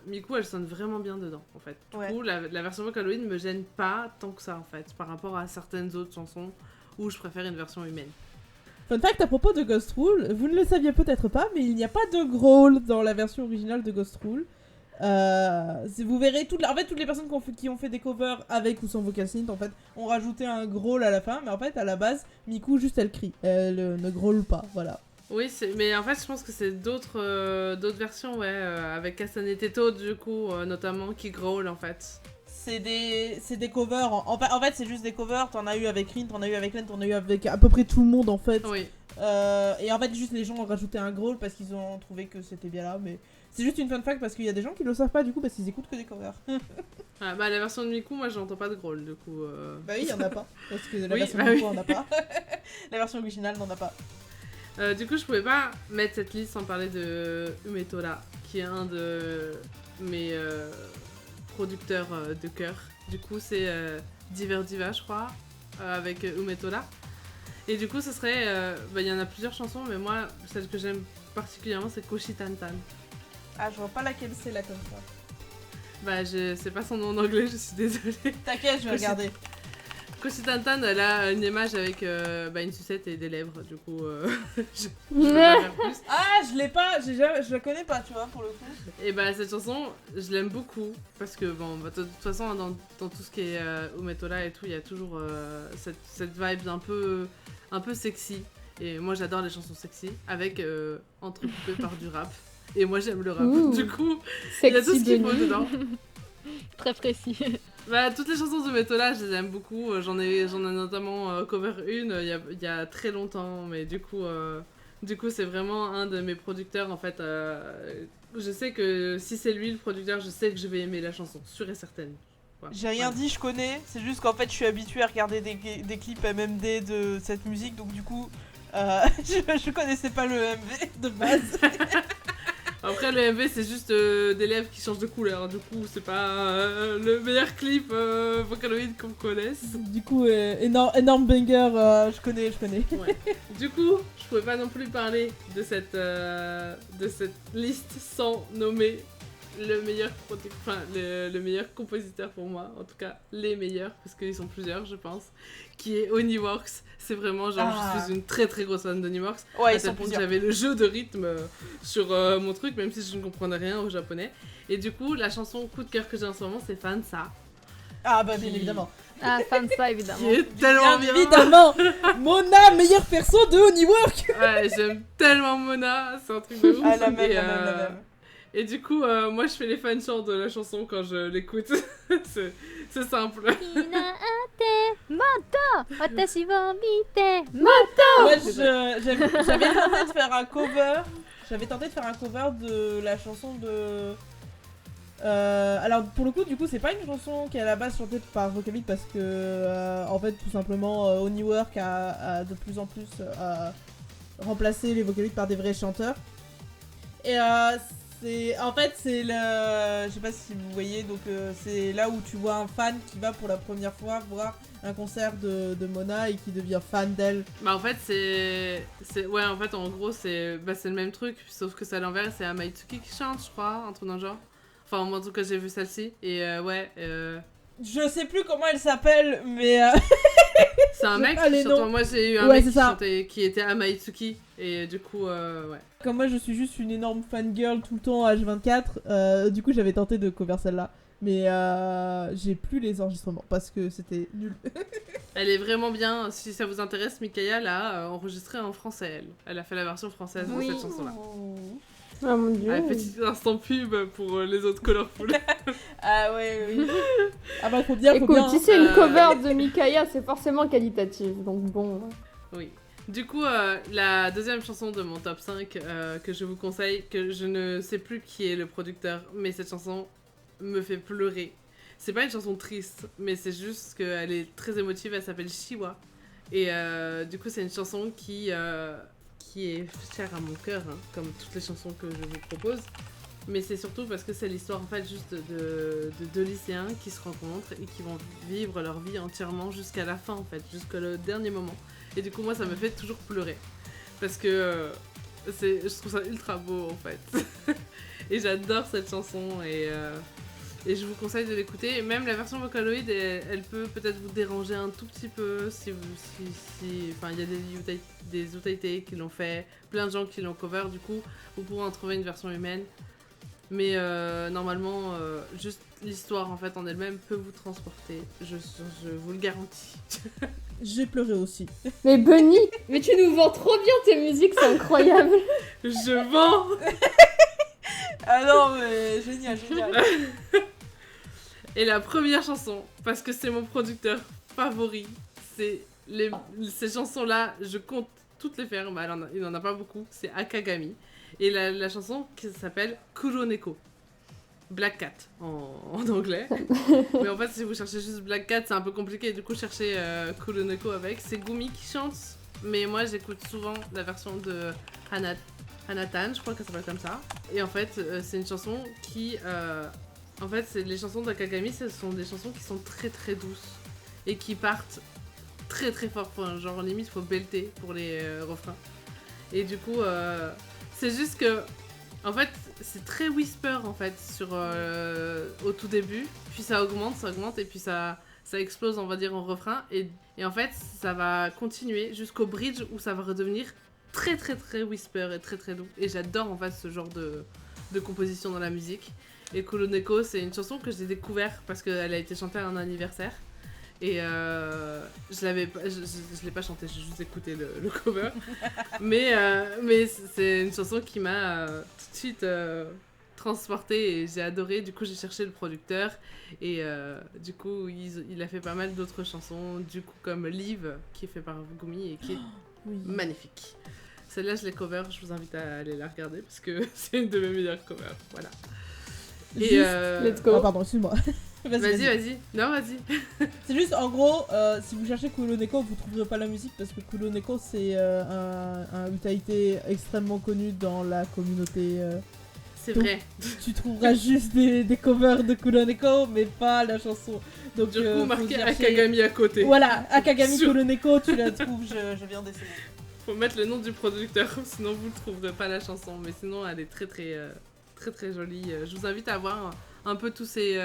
Miku elle sonne vraiment bien dedans en fait. Du coup la version Vocaloid me gêne pas tant que ça en fait par rapport à certaines autres chansons où je préfère une version humaine. Fun fact à propos de Ghost Rule, vous ne le saviez peut-être pas, mais il n'y a pas de growl dans la version originale de Ghost Rule. Vous verrez, toutes les personnes qui ont fait des covers avec ou sans vocal synth, en fait, ont rajouté un growl à la fin, mais en fait, à la base, Miku, juste elle crie. Elle ne growl pas, voilà. Oui, mais en fait, je pense que c'est d'autres versions, avec Kasane Teto, du coup, notamment, qui growl, en fait. C'est des covers, en fait, c'est juste des covers, t'en as eu avec Rin, t'en as eu avec Len, t'en as eu avec à peu près tout le monde, en fait. Oui. Et en fait, juste les gens ont rajouté un growl parce qu'ils ont trouvé que c'était bien là, mais... C'est juste une fun fact parce qu'il y a des gens qui le savent pas du coup parce qu'ils écoutent que des covers. La version de Miku, moi j'entends pas de growl du coup. Bah oui, il y en a pas. Parce que la version de Miku en a pas. La version originale n'en a pas. Du coup, je pouvais pas mettre cette liste sans parler de Umetola, qui est un de mes producteurs de cœur. Du coup, c'est Diver Diva, je crois, avec Umetola. Et du coup, ce serait. Il y en a plusieurs chansons, mais moi, celle que j'aime particulièrement, c'est Koshi Tantan. Ah, je vois pas laquelle c'est là comme ça. Je sais pas son nom en anglais, je suis désolée. T'inquiète, je vais regarder. Koshi Tantan, elle a une image avec une sucette et des lèvres, du coup, je peux pas faire plus. Ah, je l'ai pas, je la connais pas, tu vois, pour le coup. Et cette chanson, je l'aime beaucoup, parce que, de toute façon, dans tout ce qui est Umetola et tout, il y a toujours cette vibe un peu sexy. Et moi, j'adore les chansons sexy, avec entrecoupées par du rap. Et moi j'aime le rap, du coup, il y a tout ce qu'il faut dedans. Très précis. Toutes les chansons de Metola, je les aime beaucoup. J'en ai notamment cover une il y a très longtemps, mais du coup c'est vraiment un de mes producteurs en fait. Je sais que si c'est lui le producteur, je sais que je vais aimer la chanson, sûre et certaine. Voilà. J'ai rien dit, je connais, c'est juste qu'en fait je suis habituée à regarder des clips MMD de cette musique, donc du coup je connaissais pas le MV de base. Après, le MV, c'est juste des lèvres qui changent de couleur. Du coup, c'est pas le meilleur clip Vocaloid qu'on connaisse. Du coup, énorme banger, je connais. Ouais. Du coup, je pouvais pas non plus parler de cette liste sans nommer le meilleur le meilleur compositeur pour moi. En tout cas, les meilleurs, parce qu'ils sont plusieurs, je pense. Qui est Oniworks. C'est vraiment je suis une très très grosse fan d'Oniworks. Ouais, à tel point que j'avais le jeu de rythme sur mon truc, même si je ne comprenais rien au japonais. Et du coup, la chanson coup de cœur que j'ai en ce moment, c'est Fansa. Ah bah bien évidemment. Ah, Fansa évidemment. Qui est tellement bien. Évidemment. Mona, meilleure perso de Oniworks. Ouais, j'aime tellement Mona, c'est un truc de ouf. Ah la même. Et du coup, moi, je fais les fanchants de la chanson quand je l'écoute. c'est simple. Watashi wo mite. Moi, j'avais tenté de faire un cover. J'avais tenté de faire un cover de la chanson de. Alors pour le coup, du coup, c'est pas une chanson qui est à la base chantée par Vocaloid parce que en fait, tout simplement, Oniwork a de plus en plus remplacé les Vocaloid par des vrais chanteurs. Et c'est le, je sais pas si vous voyez, donc c'est là où tu vois un fan qui va pour la première fois voir un concert de Mona et qui devient fan d'elle. Bah en fait ouais, en fait en gros c'est le même truc sauf que c'est à l'envers, c'est Amaitsuki qui chante, je crois, un truc dans le genre. Enfin moi en tout cas j'ai vu celle-ci et je sais plus comment elle s'appelle mais c'est un mec qui chante. Moi j'ai eu un mec qui chantait, qui était Amaitsuki et du coup ouais. Comme moi je suis juste une énorme fangirl tout le temps H24, du coup j'avais tenté de cover celle-là. Mais j'ai plus les enregistrements parce que c'était nul. Elle est vraiment bien. Si ça vous intéresse, Mikaya l'a enregistrée en français. Elle a fait la version française de cette chanson-là. Oh mon dieu. Un petit instant pub pour les autres Colorful. Ah ouais, oui. Ah bah faut bien, Écoute, si c'est une cover de Mikaya, c'est forcément qualitatif. Donc bon. Oui. Du coup, la deuxième chanson de mon top 5 que je vous conseille, que je ne sais plus qui est le producteur, mais cette chanson me fait pleurer. C'est pas une chanson triste, mais c'est juste qu'elle est très émotive, elle s'appelle Shiwa. Et du coup, c'est une chanson qui est chère à mon cœur, hein, comme toutes les chansons que je vous propose. Mais c'est surtout parce que c'est l'histoire en fait juste de deux lycéens qui se rencontrent et qui vont vivre leur vie entièrement jusqu'à la fin en fait, jusqu'au dernier moment. Et du coup, moi, ça me fait toujours pleurer. Parce que je trouve ça ultra beau en fait. Et j'adore cette chanson et je vous conseille de l'écouter. Et même la version Vocaloid, elle peut peut-être vous déranger un tout petit peu si enfin, il y a des Utaite qui l'ont fait, plein de gens qui l'ont cover, du coup, vous pourrez en trouver une version humaine. Mais normalement, juste l'histoire en fait en elle-même peut vous transporter, je vous le garantis. J'ai pleuré aussi. Mais Bunny, mais tu nous vends trop bien tes musiques, c'est incroyable. Je vends. Ah non mais génial. Et la première chanson, parce que c'est mon producteur favori, ces chansons-là, je compte toutes les faire, bah, il n'en a pas beaucoup, c'est Akagami. Et la chanson qui s'appelle Kuroneko. Black Cat en anglais. Mais en fait, si vous cherchez juste Black Cat, c'est un peu compliqué. Du coup, cherchez Kuroneko avec. C'est Gumi qui chante, mais moi j'écoute souvent la version de Hanatan, je crois qu'elle s'appelle comme ça. Et en fait, c'est une chanson qui... en fait, les chansons d'Akagami, ce sont des chansons qui sont très très douces et qui partent très très fort. Genre limite, faut belter pour les refrains. Et du coup, c'est juste que... En fait, c'est très whisper en fait au tout début, puis ça augmente et puis ça explose on va dire en refrain et en fait ça va continuer jusqu'au bridge où ça va redevenir très très très whisper et très très doux et j'adore en fait ce genre de composition dans la musique. Et Kuroneko, c'est une chanson que j'ai découvert parce qu'elle a été chantée à un anniversaire et je l'ai pas chanté, j'ai juste écouté le cover. mais c'est une chanson qui m'a tout de suite transportée et j'ai adoré. Du coup, j'ai cherché le producteur et du coup, il a fait pas mal d'autres chansons, du coup, comme Live, qui est fait par Gumi et qui est magnifique. Celle-là, je l'ai cover, je vous invite à aller la regarder parce que c'est une de mes meilleures covers. Voilà. Et let's go. Ah pardon, excuse-moi. Vas-y. Non, vas-y. C'est juste, en gros, si vous cherchez Kuroneko, vous trouverez pas la musique parce que Kuroneko, c'est un Utaite extrêmement connu dans la communauté. C'est vrai. Tu trouveras juste des covers de Kuroneko, mais pas la chanson. Donc, du coup, marqué Akagami à côté. Voilà, Akagami Kuroneko, tu la trouves, je viens d'essayer. Faut mettre le nom du producteur, sinon vous ne trouverez pas la chanson. Mais sinon, elle est très très jolie. Je vous invite à voir un peu tous ces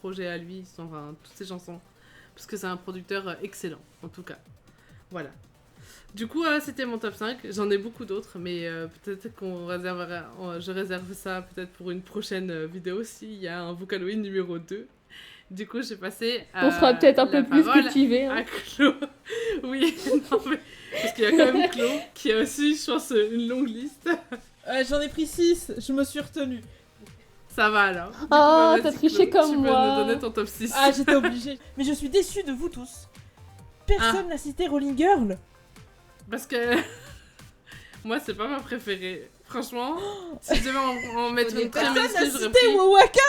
projets à lui, enfin toutes ses chansons, parce que c'est un producteur excellent, en tout cas. Voilà. Du coup, c'était mon top 5. J'en ai beaucoup d'autres, mais peut-être je réserve ça peut-être pour une prochaine vidéo s'il y a un Vocaloid numéro 2. Du coup, j'ai passé à... On sera peut-être un peu plus cultivé. À Clo. Oui, non, mais... parce qu'il y a quand même Clo qui a aussi, je pense, une longue liste. J'en ai pris 6, je me suis retenue. Ça va alors. Du coup, Oh, vas-y, t'as triché Chloé, comme tu moi. peux nous donner ton top 6. Ah, j'étais obligée. Mais je suis déçue de vous tous. Personne n'a cité Rolling Girl. Parce que moi, c'est pas ma préférée. Franchement, si je devais en mettre une très Personne n'a mainstream, cité Wowaka.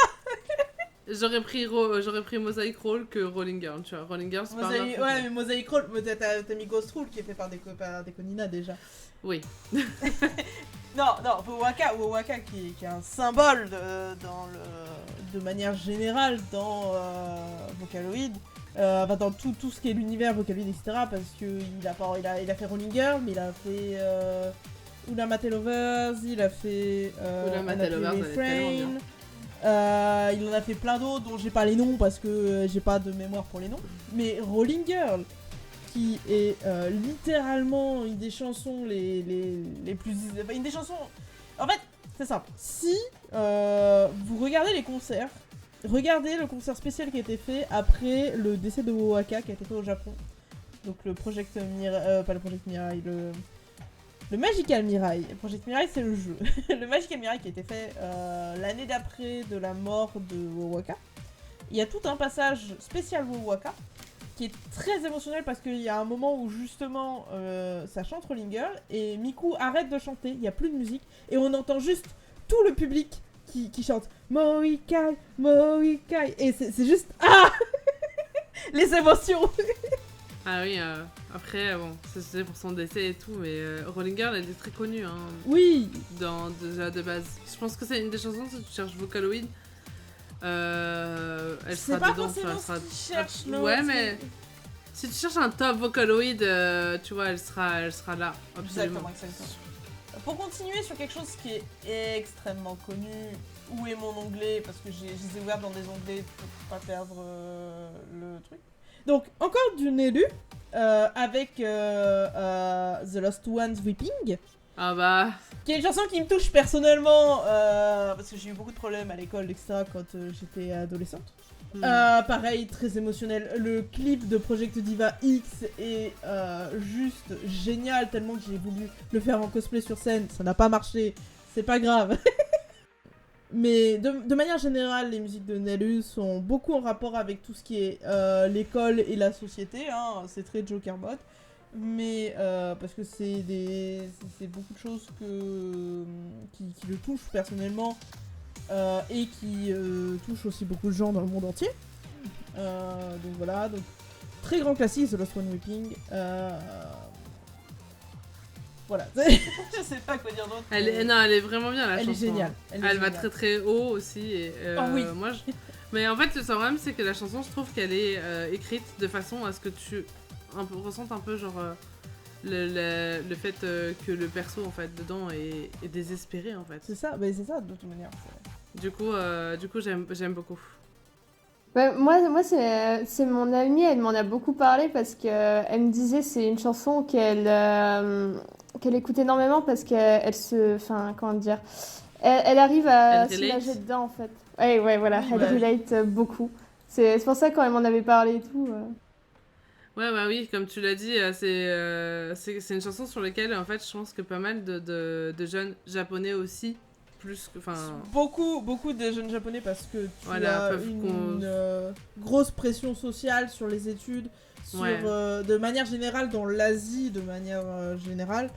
j'aurais pris Mosaic Roll que Rolling Girl, tu vois. Rolling Girl, c'est pas ma préférée. Ouais, mais Mosaic Roll, t'as mis Ghost Rule qui est fait par des Conina déjà. Oui. Non, Wowaka qui est un symbole de manière générale dans Vocaloid, dans tout ce qui est l'univers Vocaloid, etc. Parce qu'il a fait Rolling Girl, mais il a fait Ulamate Lovers, il a fait Ulamate Lovers, elle est tellement bien. Il en a fait plein d'autres dont j'ai pas les noms parce que j'ai pas de mémoire pour les noms. Mais Rolling Girl, qui est littéralement une des chansons les plus... Une des chansons... En fait, c'est simple. Si vous regardez les concerts, regardez le concert spécial qui a été fait après le décès de Wowaka qui a été fait au Japon. Donc le Project Mirai... pas le Project Mirai, le Magical Mirai. Project Mirai, c'est le jeu. Le Magical Mirai qui a été fait l'année d'après de la mort de Wowaka. Il y a tout un passage spécial Wowaka qui est très émotionnel parce qu'il y a un moment où justement ça chante Rolling Girl et Miku arrête de chanter, il n'y a plus de musique et on entend juste tout le public qui chante Moikai, Moikai et c'est juste les émotions. Ah oui, après, bon, c'est pour son décès et tout, mais Rolling Girl, elle est très connue, hein. Oui. Déjà de base. Je pense que c'est une des chansons, si tu cherches Vocaloid, elle C'est sera pas dedans. forcément Elle sera... ce qu'ils cherchent, non. Ouais, mais si tu cherches un top Vocaloid, tu vois, elle sera là, absolument. Exactement. Pour continuer sur quelque chose qui est extrêmement connu, où est mon onglet, parce que je les ai ouverts dans des onglets pour pas perdre le truc. Donc, encore du Nelu, avec The Lost Ones Weeping. Ah bah... Qui est une chanson qui me touche personnellement, parce que j'ai eu beaucoup de problèmes à l'école, etc. quand j'étais adolescente. Pareil, très émotionnel. Le clip de Project Diva X est juste génial, tellement que j'ai voulu le faire en cosplay sur scène. Ça n'a pas marché, c'est pas grave. Mais de manière générale, les musiques de Nelu sont beaucoup en rapport avec tout ce qui est l'école et la société. Hein. C'est très Joker mode. Mais parce que c'est beaucoup de choses qui le touchent personnellement et qui touchent aussi beaucoup de gens dans le monde entier. Donc voilà, donc très grand classique, The Lost One Weeping. Voilà, je sais pas quoi dire d'autre. Elle est vraiment bien la chanson. Elle est géniale. Elle va très très haut aussi. Et, oui. Moi, mais en fait, le problème, c'est que la chanson, je trouve qu'elle est écrite de façon à ce que tu ressentes un peu genre le fait que le perso en fait dedans est désespéré en fait. C'est ça, mais c'est ça de toute manière. Du coup, j'aime beaucoup. Ouais, moi c'est mon amie, elle m'en a beaucoup parlé parce que elle me disait c'est une chanson qu'elle écoute énormément parce qu'elle se, enfin comment dire, elle arrive à se nager dedans en fait. Ouais voilà, Oui, elle relate beaucoup. C'est pour ça quand elle m'en avait parlé et tout. Ouais, bah oui, comme tu l'as dit, c'est une chanson sur laquelle, en fait, je pense que pas mal de jeunes japonais aussi, plus que... Beaucoup de jeunes japonais parce que tu as une grosse pression sociale sur les études, de manière générale dans l'Asie, de manière générale,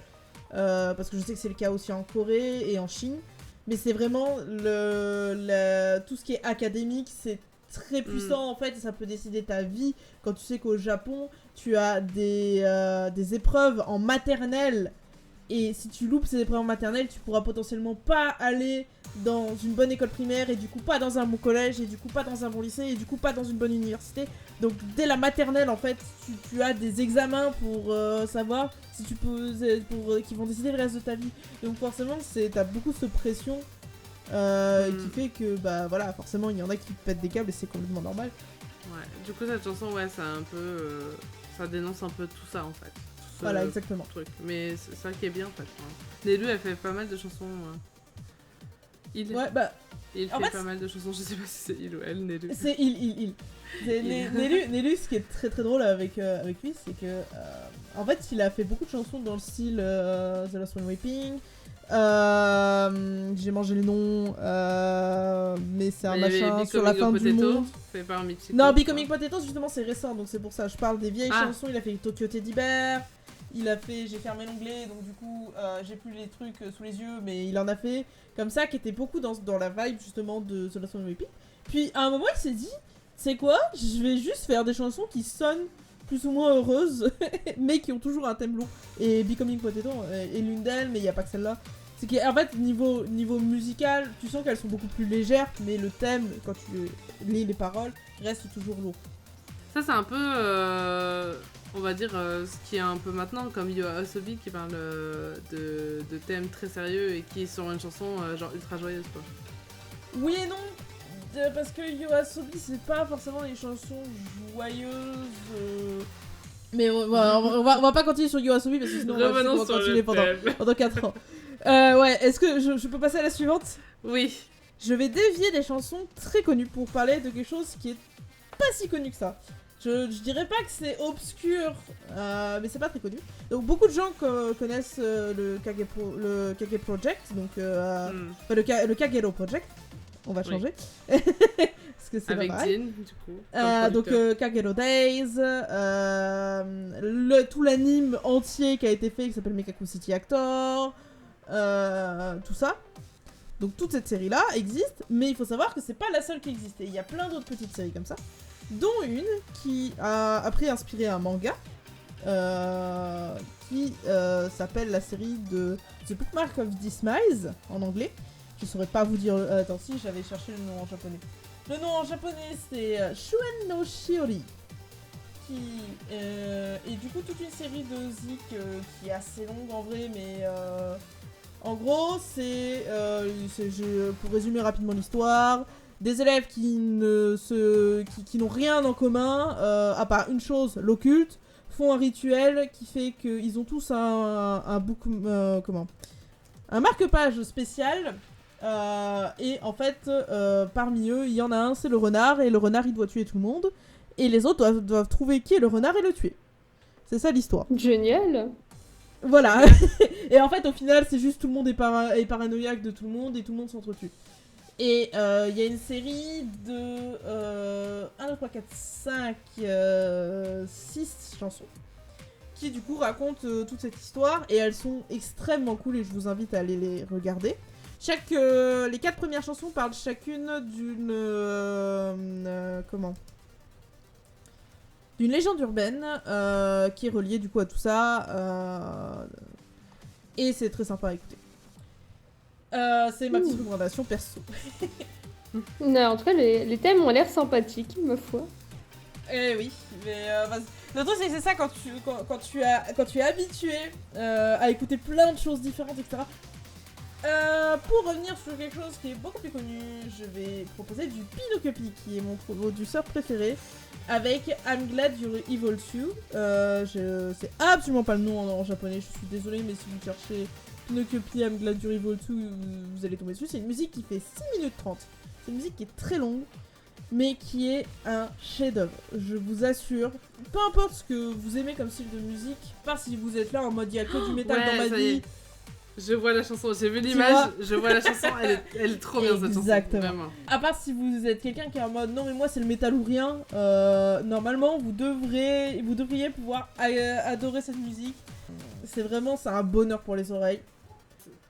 parce que je sais que c'est le cas aussi en Corée et en Chine, mais c'est vraiment tout ce qui est académique, c'est très puissant en fait, et ça peut décider ta vie quand tu sais qu'au Japon tu as des épreuves en maternelle et si tu loupes ces épreuves en maternelle tu pourras potentiellement pas aller dans une bonne école primaire et du coup pas dans un bon collège et du coup pas dans un bon lycée et du coup pas dans une bonne université. Donc dès la maternelle en fait tu as des examens pour savoir si tu peux qui vont décider le reste de ta vie. Donc forcément t'as beaucoup de pression qui fait que bah voilà, forcément il y en a qui pètent des câbles et c'est complètement normal. Ouais, du coup cette chanson c'est un peu ça dénonce un peu tout ça en fait. Voilà, exactement. Truc. Mais c'est ça qui est bien en fait. Nelu elle fait pas mal de chansons. Il fait pas mal de chansons, je sais pas si c'est il ou elle, Nelu. C'est il. Nelu, ce qui est très très drôle avec lui, c'est que En fait, il a fait beaucoup de chansons dans le style The Last One Weeping. J'ai mangé le nom, mais c'est un machin sur la fin du monde. Fait par Michiko. Non, Becoming Potatoes, justement, c'est récent, donc c'est pour ça. Je parle des vieilles chansons. Il a fait Tokyo Teddy Bear. Il a fait J'ai fermé l'onglet, donc du coup, j'ai plus les trucs sous les yeux, mais il en a fait comme ça, qui était beaucoup dans la vibe justement de The Last One Weeping. Puis à un moment, il s'est dit, c'est quoi, je vais juste faire des chansons qui sonnent plus ou moins heureuses, mais qui ont toujours un thème lourd. Et Becoming Potato est l'une d'elles, mais il n'y a pas que celle-là. C'est qu'en fait, niveau musical, tu sens qu'elles sont beaucoup plus légères, mais le thème, quand tu lis les paroles, reste toujours lourd. Ça, c'est un peu, on va dire, ce qui est un peu maintenant, comme YOASOBI qui parle de thèmes très sérieux et qui sont une chanson genre ultra joyeuse, quoi. Oui et non, parce que YOASOBI, c'est pas forcément des chansons joyeuses. Mais on va pas continuer sur YOASOBI parce que sinon on va continuer pendant 4 ans. Ouais, est-ce que je peux passer à la suivante ? Oui. Je vais dévier des chansons très connues pour parler de quelque chose qui est pas si connu que ça. Je dirais pas que c'est obscur, mais c'est pas très connu. Donc beaucoup de gens connaissent le Kage Project, donc le Kagero Project. On va changer. Parce que c'est avec pas pareil. Jin, du coup. Donc Kagero Days, tout l'anime entier qui a été fait qui s'appelle Mekaku City Actor, tout ça. Donc toute cette série là existe, mais il faut savoir que c'est pas la seule qui existait. Il y a plein d'autres petites séries comme ça, dont une qui a après inspiré un manga qui s'appelle la série de The Bookmark of Dismize en anglais. Je saurais pas vous dire. Attends, si j'avais cherché le nom en japonais. Le nom en japonais c'est Shuen no Shiori. Et du coup, toute une série de zik qui est assez longue en vrai, mais en gros, pour résumer rapidement l'histoire, des élèves qui n'ont rien en commun, à part une chose, l'occulte, font un rituel qui fait qu'ils ont tous un marque-page spécial. Et en fait, parmi eux, il y en a un, c'est le renard, et le renard il doit tuer tout le monde, et les autres doivent trouver qui est le renard et le tuer. C'est ça l'histoire. Génial. Voilà. Et en fait, au final, c'est juste tout le monde est paranoïaque de tout le monde et tout le monde s'entretue. Et il y a une série de 1, 2, 3, 4, 5, 6 chansons qui du coup racontent toute cette histoire, et elles sont extrêmement cool et je vous invite à aller les regarder. Les 4 premières chansons parlent chacune d'une d'une légende urbaine qui est reliée du coup à tout ça, et c'est très sympa à écouter. C'est ma petite recommandation perso. Non, en tout cas, les thèmes ont l'air sympathiques, ma foi. Eh oui, mais le truc c'est que c'est ça quand tu es habitué à écouter plein de choses différentes, etc. Pour revenir sur quelque chose qui est beaucoup plus connu, je vais proposer du Pinocupi, qui est mon producteur préféré, avec I'm Glad You're Evil Too. Je sais absolument pas le nom en japonais, je suis désolée, mais si vous cherchez Pinocupi, I'm Glad You're Evil Too, vous allez tomber dessus. C'est une musique qui fait 6 minutes 30. C'est une musique qui est très longue, mais qui est un chef-d'œuvre. Je vous assure, peu importe ce que vous aimez comme style de musique, pas si vous êtes là en mode il y a que du métal dans ma vie. Je vois la chanson, j'ai vu l'image, je vois la chanson, elle est trop bien cette chanson. Exactement. À part si vous êtes quelqu'un qui est en mode non mais moi c'est le métal ou rien, normalement vous devriez pouvoir adorer cette musique. C'est un bonheur pour les oreilles.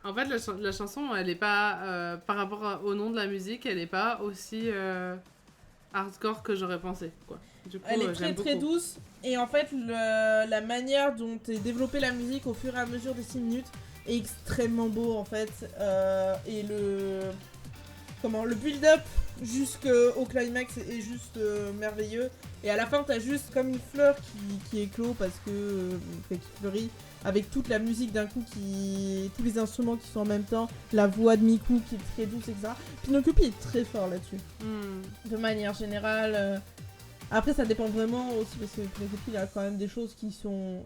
En fait la chanson elle est pas, par rapport au nom de la musique, elle est pas aussi hardcore que j'aurais pensé, quoi. Du coup, elle est très très douce, et en fait la manière dont est développée la musique au fur et à mesure des 6 minutes est extrêmement beau en fait, et le build-up jusqu'au climax est juste merveilleux, et à la fin t'as juste comme une fleur qui éclot parce que qui fleurit avec toute la musique d'un coup, tous les instruments qui sont en même temps, la voix de Miku qui est très douce, etc. Pinocupi est très fort là-dessus. De manière générale. Après, ça dépend vraiment aussi, parce que Pinocupi, il y a quand même des choses qui sont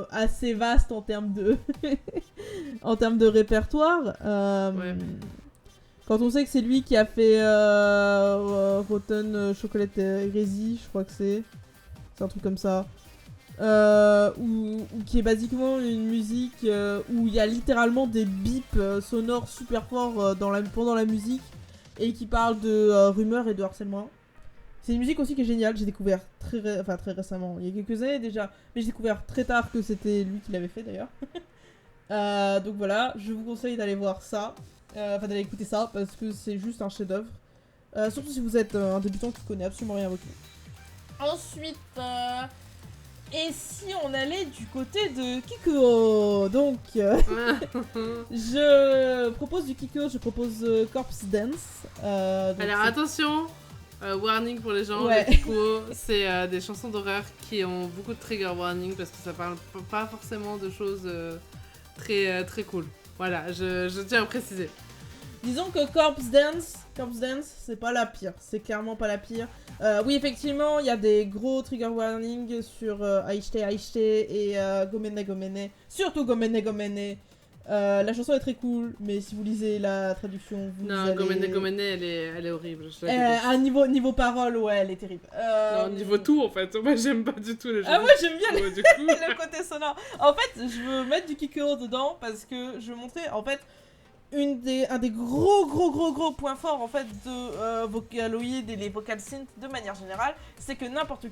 assez vastes en termes de en termes de répertoire. Ouais. Quand on sait que c'est lui qui a fait Rotten Chocolate Hérésie, je crois que c'est un truc comme ça. qui est basiquement une musique où il y a littéralement des bips sonores super forts pendant la musique et qui parle de rumeurs et de harcèlement. C'est une musique aussi qui est géniale, j'ai découvert très récemment, il y a quelques années déjà, mais j'ai découvert très tard que c'était lui qui l'avait fait d'ailleurs. Donc voilà, je vous conseille d'aller voir ça, d'aller écouter ça parce que c'est juste un chef-d'œuvre. Surtout si vous êtes un débutant qui connaît absolument rien à Vocaloid. Ensuite, et si on allait du côté de Kikuo, donc je propose du Kikuo, je propose Corpse Dance. Alors attention, warning pour les gens, Ouais. le Kikuo, c'est des chansons d'horreur qui ont beaucoup de trigger warning parce que ça parle pas forcément de choses très cool. Voilà, je tiens à préciser. Disons que Corpse Dance, c'est pas la pire, c'est clairement pas la pire. Oui, effectivement, il y a des gros trigger warnings sur Aishite et Gomene Gomene, surtout Gomene Gomene. La chanson est très cool, mais si vous lisez la traduction, vous Non, allez... Gomene Gomene, elle est horrible. Je la déteste. À niveau parole, ouais, elle est terrible. Non, niveau tout en fait. Moi j'aime pas du tout les gens. Ah, moi j'aime bien du coup. le côté sonore. En fait, je veux mettre du Kikuo dedans parce que je veux montrer, en fait, un des gros points forts en fait de Vocaloid et les vocal synths de manière générale, c'est que n'importe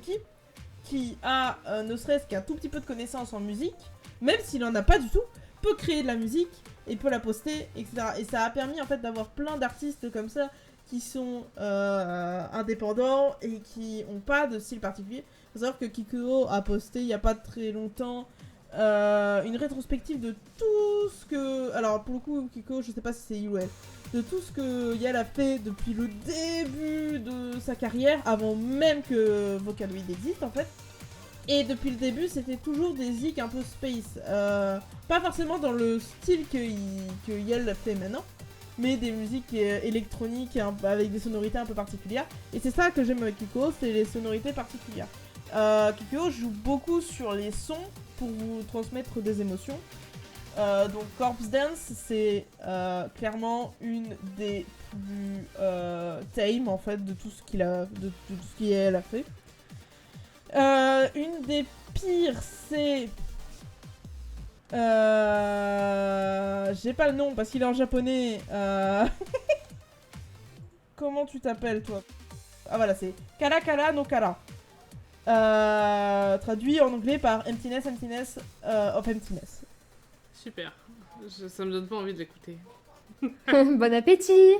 qui a ne serait-ce qu'un tout petit peu de connaissance en musique, même s'il en a pas du tout, peut créer de la musique et peut la poster, etc. Et ça a permis en fait d'avoir plein d'artistes comme ça qui sont indépendants et qui ont pas de style particulier. Faut savoir que Kikuo a posté il y a pas très longtemps une rétrospective de tout ce que... Alors pour le coup Kikuo, je sais pas si c'est UL, de tout ce que Yael a fait depuis le début de sa carrière, avant même que Vocaloid existe en fait. Et depuis le début, c'était toujours des zik un peu space. Pas forcément dans le style que Yael fait maintenant, mais des musiques électroniques avec des sonorités un peu particulières. Et c'est ça que j'aime avec Kikuo, c'est les sonorités particulières. Kikuo joue beaucoup sur les sons pour vous transmettre des émotions. Donc Corpse Dance, c'est clairement une des plus tame en fait de tout ce qu'il a, de tout ce qu'elle a fait. Une des pires, c'est... J'ai pas le nom parce qu'il est en japonais. Comment tu t'appelles toi? Ah voilà, c'est Kara Kara no Kara. Traduit en anglais par Emptiness of Emptiness. Super. Ça me donne pas envie de l'écouter. Bon appétit!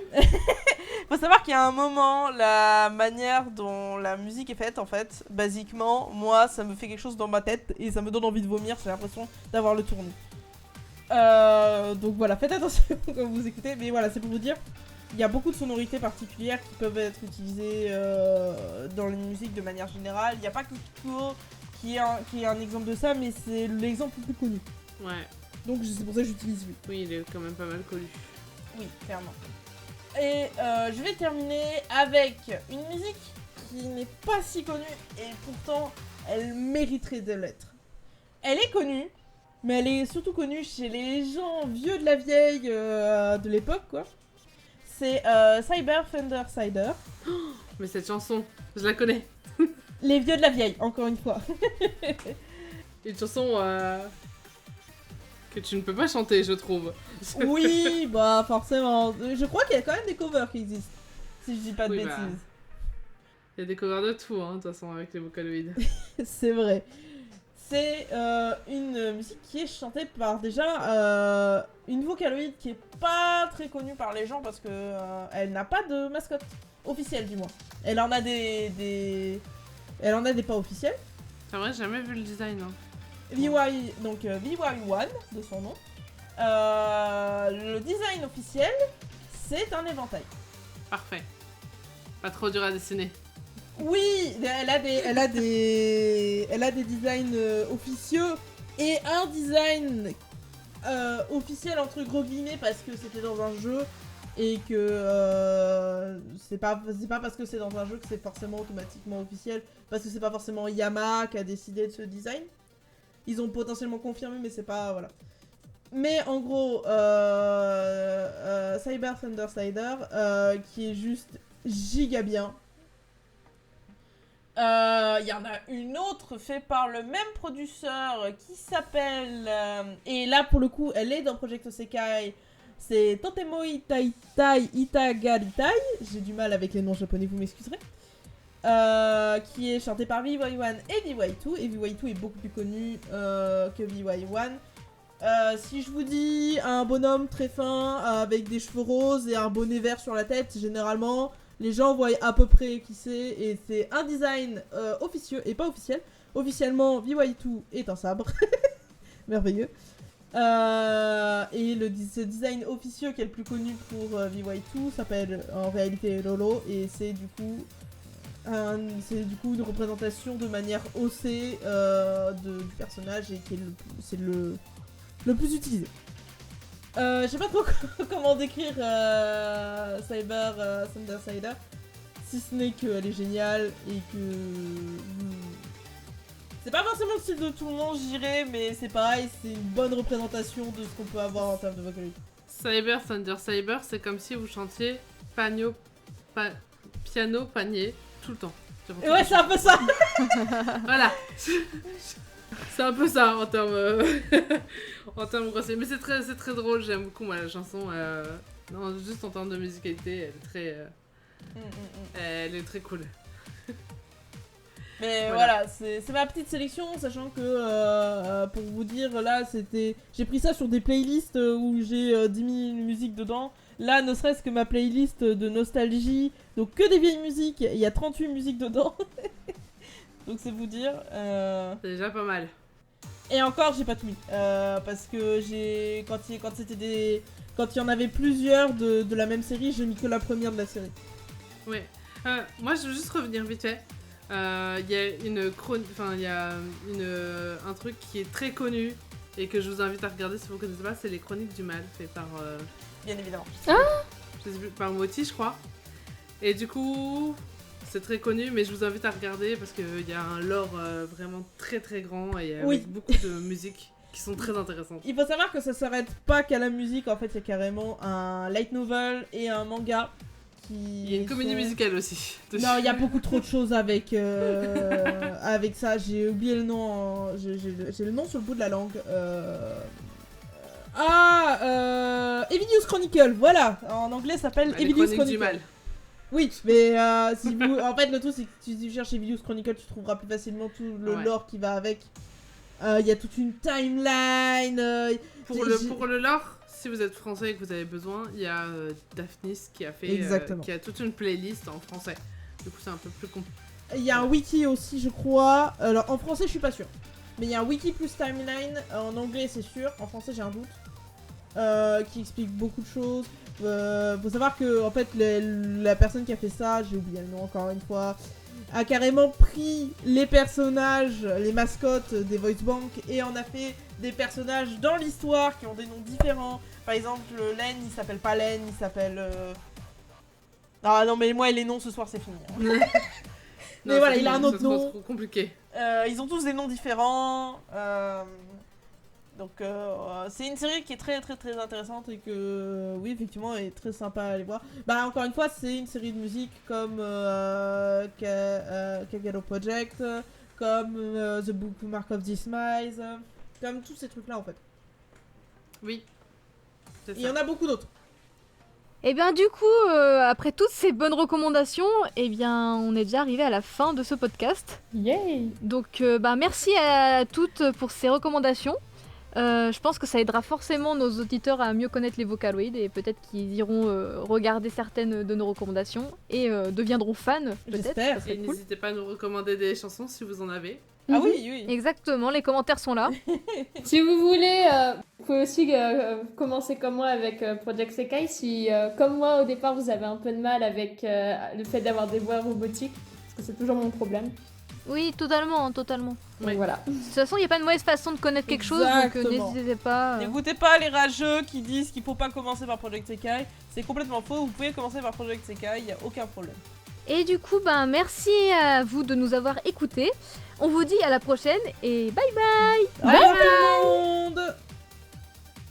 Faut savoir qu'il y a un moment, la manière dont la musique est faite, en fait, basiquement, moi, ça me fait quelque chose dans ma tête et ça me donne envie de vomir, j'ai l'impression d'avoir le tournis. Donc voilà, faites attention quand vous écoutez, mais voilà, c'est pour vous dire, il y a beaucoup de sonorités particulières qui peuvent être utilisées dans les musiques de manière générale. Il n'y a pas que Kikuo qui est un exemple de ça, mais c'est l'exemple le plus connu. Ouais. Donc c'est pour ça que j'utilise lui. Oui, il est quand même pas mal connu. Oui, clairement. Et je vais terminer avec une musique qui n'est pas si connue et pourtant elle mériterait de l'être. Elle est connue, mais elle est surtout connue chez les gens vieux de la vieille de l'époque, quoi. C'est Cyber Thunder Cider. Mais cette chanson, je la connais. Les vieux de la vieille, encore une fois. Une chanson que tu ne peux pas chanter, je trouve. Oui, bah forcément. Je crois qu'il y a quand même des covers qui existent, si je dis pas de Oui, bêtises. bah. Il y a des covers de tout, hein, de toute façon, avec les Vocaloid. C'est vrai. C'est une musique qui est chantée par déjà une Vocaloid qui est pas très connue par les gens parce que elle n'a pas de mascotte officielle, du moins. Elle en a elle en a des pas officiels. C'est vrai, j'ai jamais vu le design. Hein. VY, donc VY1 de son nom. Le design officiel, c'est un éventail. Parfait. Pas trop dur à dessiner. Oui, elle a des designs officieux et un design officiel entre gros guillemets parce que c'était dans un jeu et que c'est pas parce que c'est dans un jeu que c'est forcément automatiquement officiel, parce que c'est pas forcément Yamaha qui a décidé de ce design. Ils ont potentiellement confirmé, mais c'est pas... voilà. Mais en gros, Cyber Thunder Cider, qui est juste giga bien. Il y en a une autre faite par le même producteur qui s'appelle... et là, pour le coup, elle est dans Project Sekai. C'est Totemo Itaitai Itagaritai. J'ai du mal avec les noms japonais, vous m'excuserez. Qui est chanté par VY1 et VY2. Et VY2 est beaucoup plus connu que VY1. Si je vous dis un bonhomme très fin avec des cheveux roses et un bonnet vert sur la tête, généralement... Les gens voient à peu près qui c'est, et c'est un design officieux et pas officiel. Officiellement, VY2 est un sabre. Merveilleux. Et ce design officieux qui est le plus connu pour VY2 s'appelle en réalité Lolo, et c'est du coup une représentation de manière haussée du personnage, et qui est c'est le plus utilisé. Je sais pas trop comment décrire Cyber Thunder Cider, si ce n'est qu'elle est géniale et que... C'est pas forcément le style de tout le monde, je dirais, mais c'est pareil, c'est une bonne représentation de ce qu'on peut avoir en termes de vocalité. Cyber Thunder Cyber, c'est comme si vous chantiez piano, panier, tout le temps. Et ouais, c'est un peu ça. Voilà. C'est un peu ça en termes en termes grossiers, mais c'est très drôle, j'aime beaucoup moi la chanson. Non, juste en termes de musicalité, elle est très cool. Mais voilà, c'est ma petite sélection, sachant que pour vous dire, là j'ai pris ça sur des playlists où j'ai 10 000 musiques dedans. Là, ne serait-ce que ma playlist de nostalgie, donc que des vieilles musiques, il y a 38 musiques dedans. Donc c'est vous dire. C'est déjà pas mal. Et encore, j'ai pas tout mis. Parce que quand il y en avait plusieurs de la même série, j'ai mis que la première de la série. Ouais. Moi, je veux juste revenir vite fait. Il y a un truc qui est très connu et que je vous invite à regarder si vous ne connaissez pas, c'est les Chroniques du Mal, fait par... Bien évidemment. Je sais plus, par Moti, je crois. Et du coup... C'est très connu, mais je vous invite à regarder parce qu'il y a un lore vraiment très très grand et avec beaucoup de musiques qui sont très intéressantes. Il faut savoir que ça s'arrête pas qu'à la musique, en fait il y a carrément un light novel et un manga qui... Il y a une comédie musicale aussi. Non, il y a beaucoup trop de choses avec ça, j'ai oublié le nom, j'ai le nom sur le bout de la langue. Evidius Chronicle, voilà, en anglais ça s'appelle Evidius Chronicle. Du mal. Oui, mais si vous... en fait, le truc, c'est que si tu cherches Evidius Chronicle, tu trouveras plus facilement tout le lore qui va avec. Il y a toute une timeline. Pour le lore, si vous êtes français et que vous avez besoin, il y a Daphnis qui a fait... qui a toute une playlist en français. Du coup, c'est un peu plus compliqué. Il y a un wiki aussi, je crois. Alors, en français, je suis pas sûre. Mais il y a un wiki plus timeline. En anglais, c'est sûr. En français, j'ai un doute. Qui explique beaucoup de choses. Faut savoir que en fait la personne qui a fait ça, j'ai oublié le nom encore une fois, a carrément pris les personnages, les mascottes des voice bank et en a fait des personnages dans l'histoire qui ont des noms différents. Par exemple, Len, il s'appelle pas Len, il s'appelle... Ah non mais moi et les noms ce soir c'est fini. Hein. Mais voilà, il a un autre nom. C'est trop compliqué. Ils ont tous des noms différents. Donc c'est une série qui est très très très intéressante et que oui effectivement est très sympa à aller voir. Bah encore une fois c'est une série de musique comme Kagero Project, comme The Bookmark of the Smiles, comme tous ces trucs là en fait. Oui. Il y en a beaucoup d'autres. Et bien du coup, après toutes ces bonnes recommandations, eh bien on est déjà arrivé à la fin de ce podcast. Yay! Donc merci à toutes pour ces recommandations. Je pense que ça aidera forcément nos auditeurs à mieux connaître les Vocaloid et peut-être qu'ils iront regarder certaines de nos recommandations et deviendront fans peut-être. J'espère. Et n'hésitez pas à nous recommander des chansons si vous en avez. Ah oui. Exactement, les commentaires sont là. Si vous voulez, vous pouvez aussi commencer comme moi avec Project Sekai. Si, comme moi, au départ, vous avez un peu de mal avec le fait d'avoir des voix robotiques, parce que c'est toujours mon problème. Oui, totalement. Donc Oui. voilà. De toute façon, il n'y a pas de mauvaise façon de connaître quelque chose, donc n'hésitez pas. N'écoutez pas les rageux qui disent qu'il faut pas commencer par Project Sekai. C'est complètement faux, vous pouvez commencer par Project Sekai, il n'y a aucun problème. Et du coup, merci à vous de nous avoir écoutés. On vous dit à la prochaine et bye bye. Bye bye.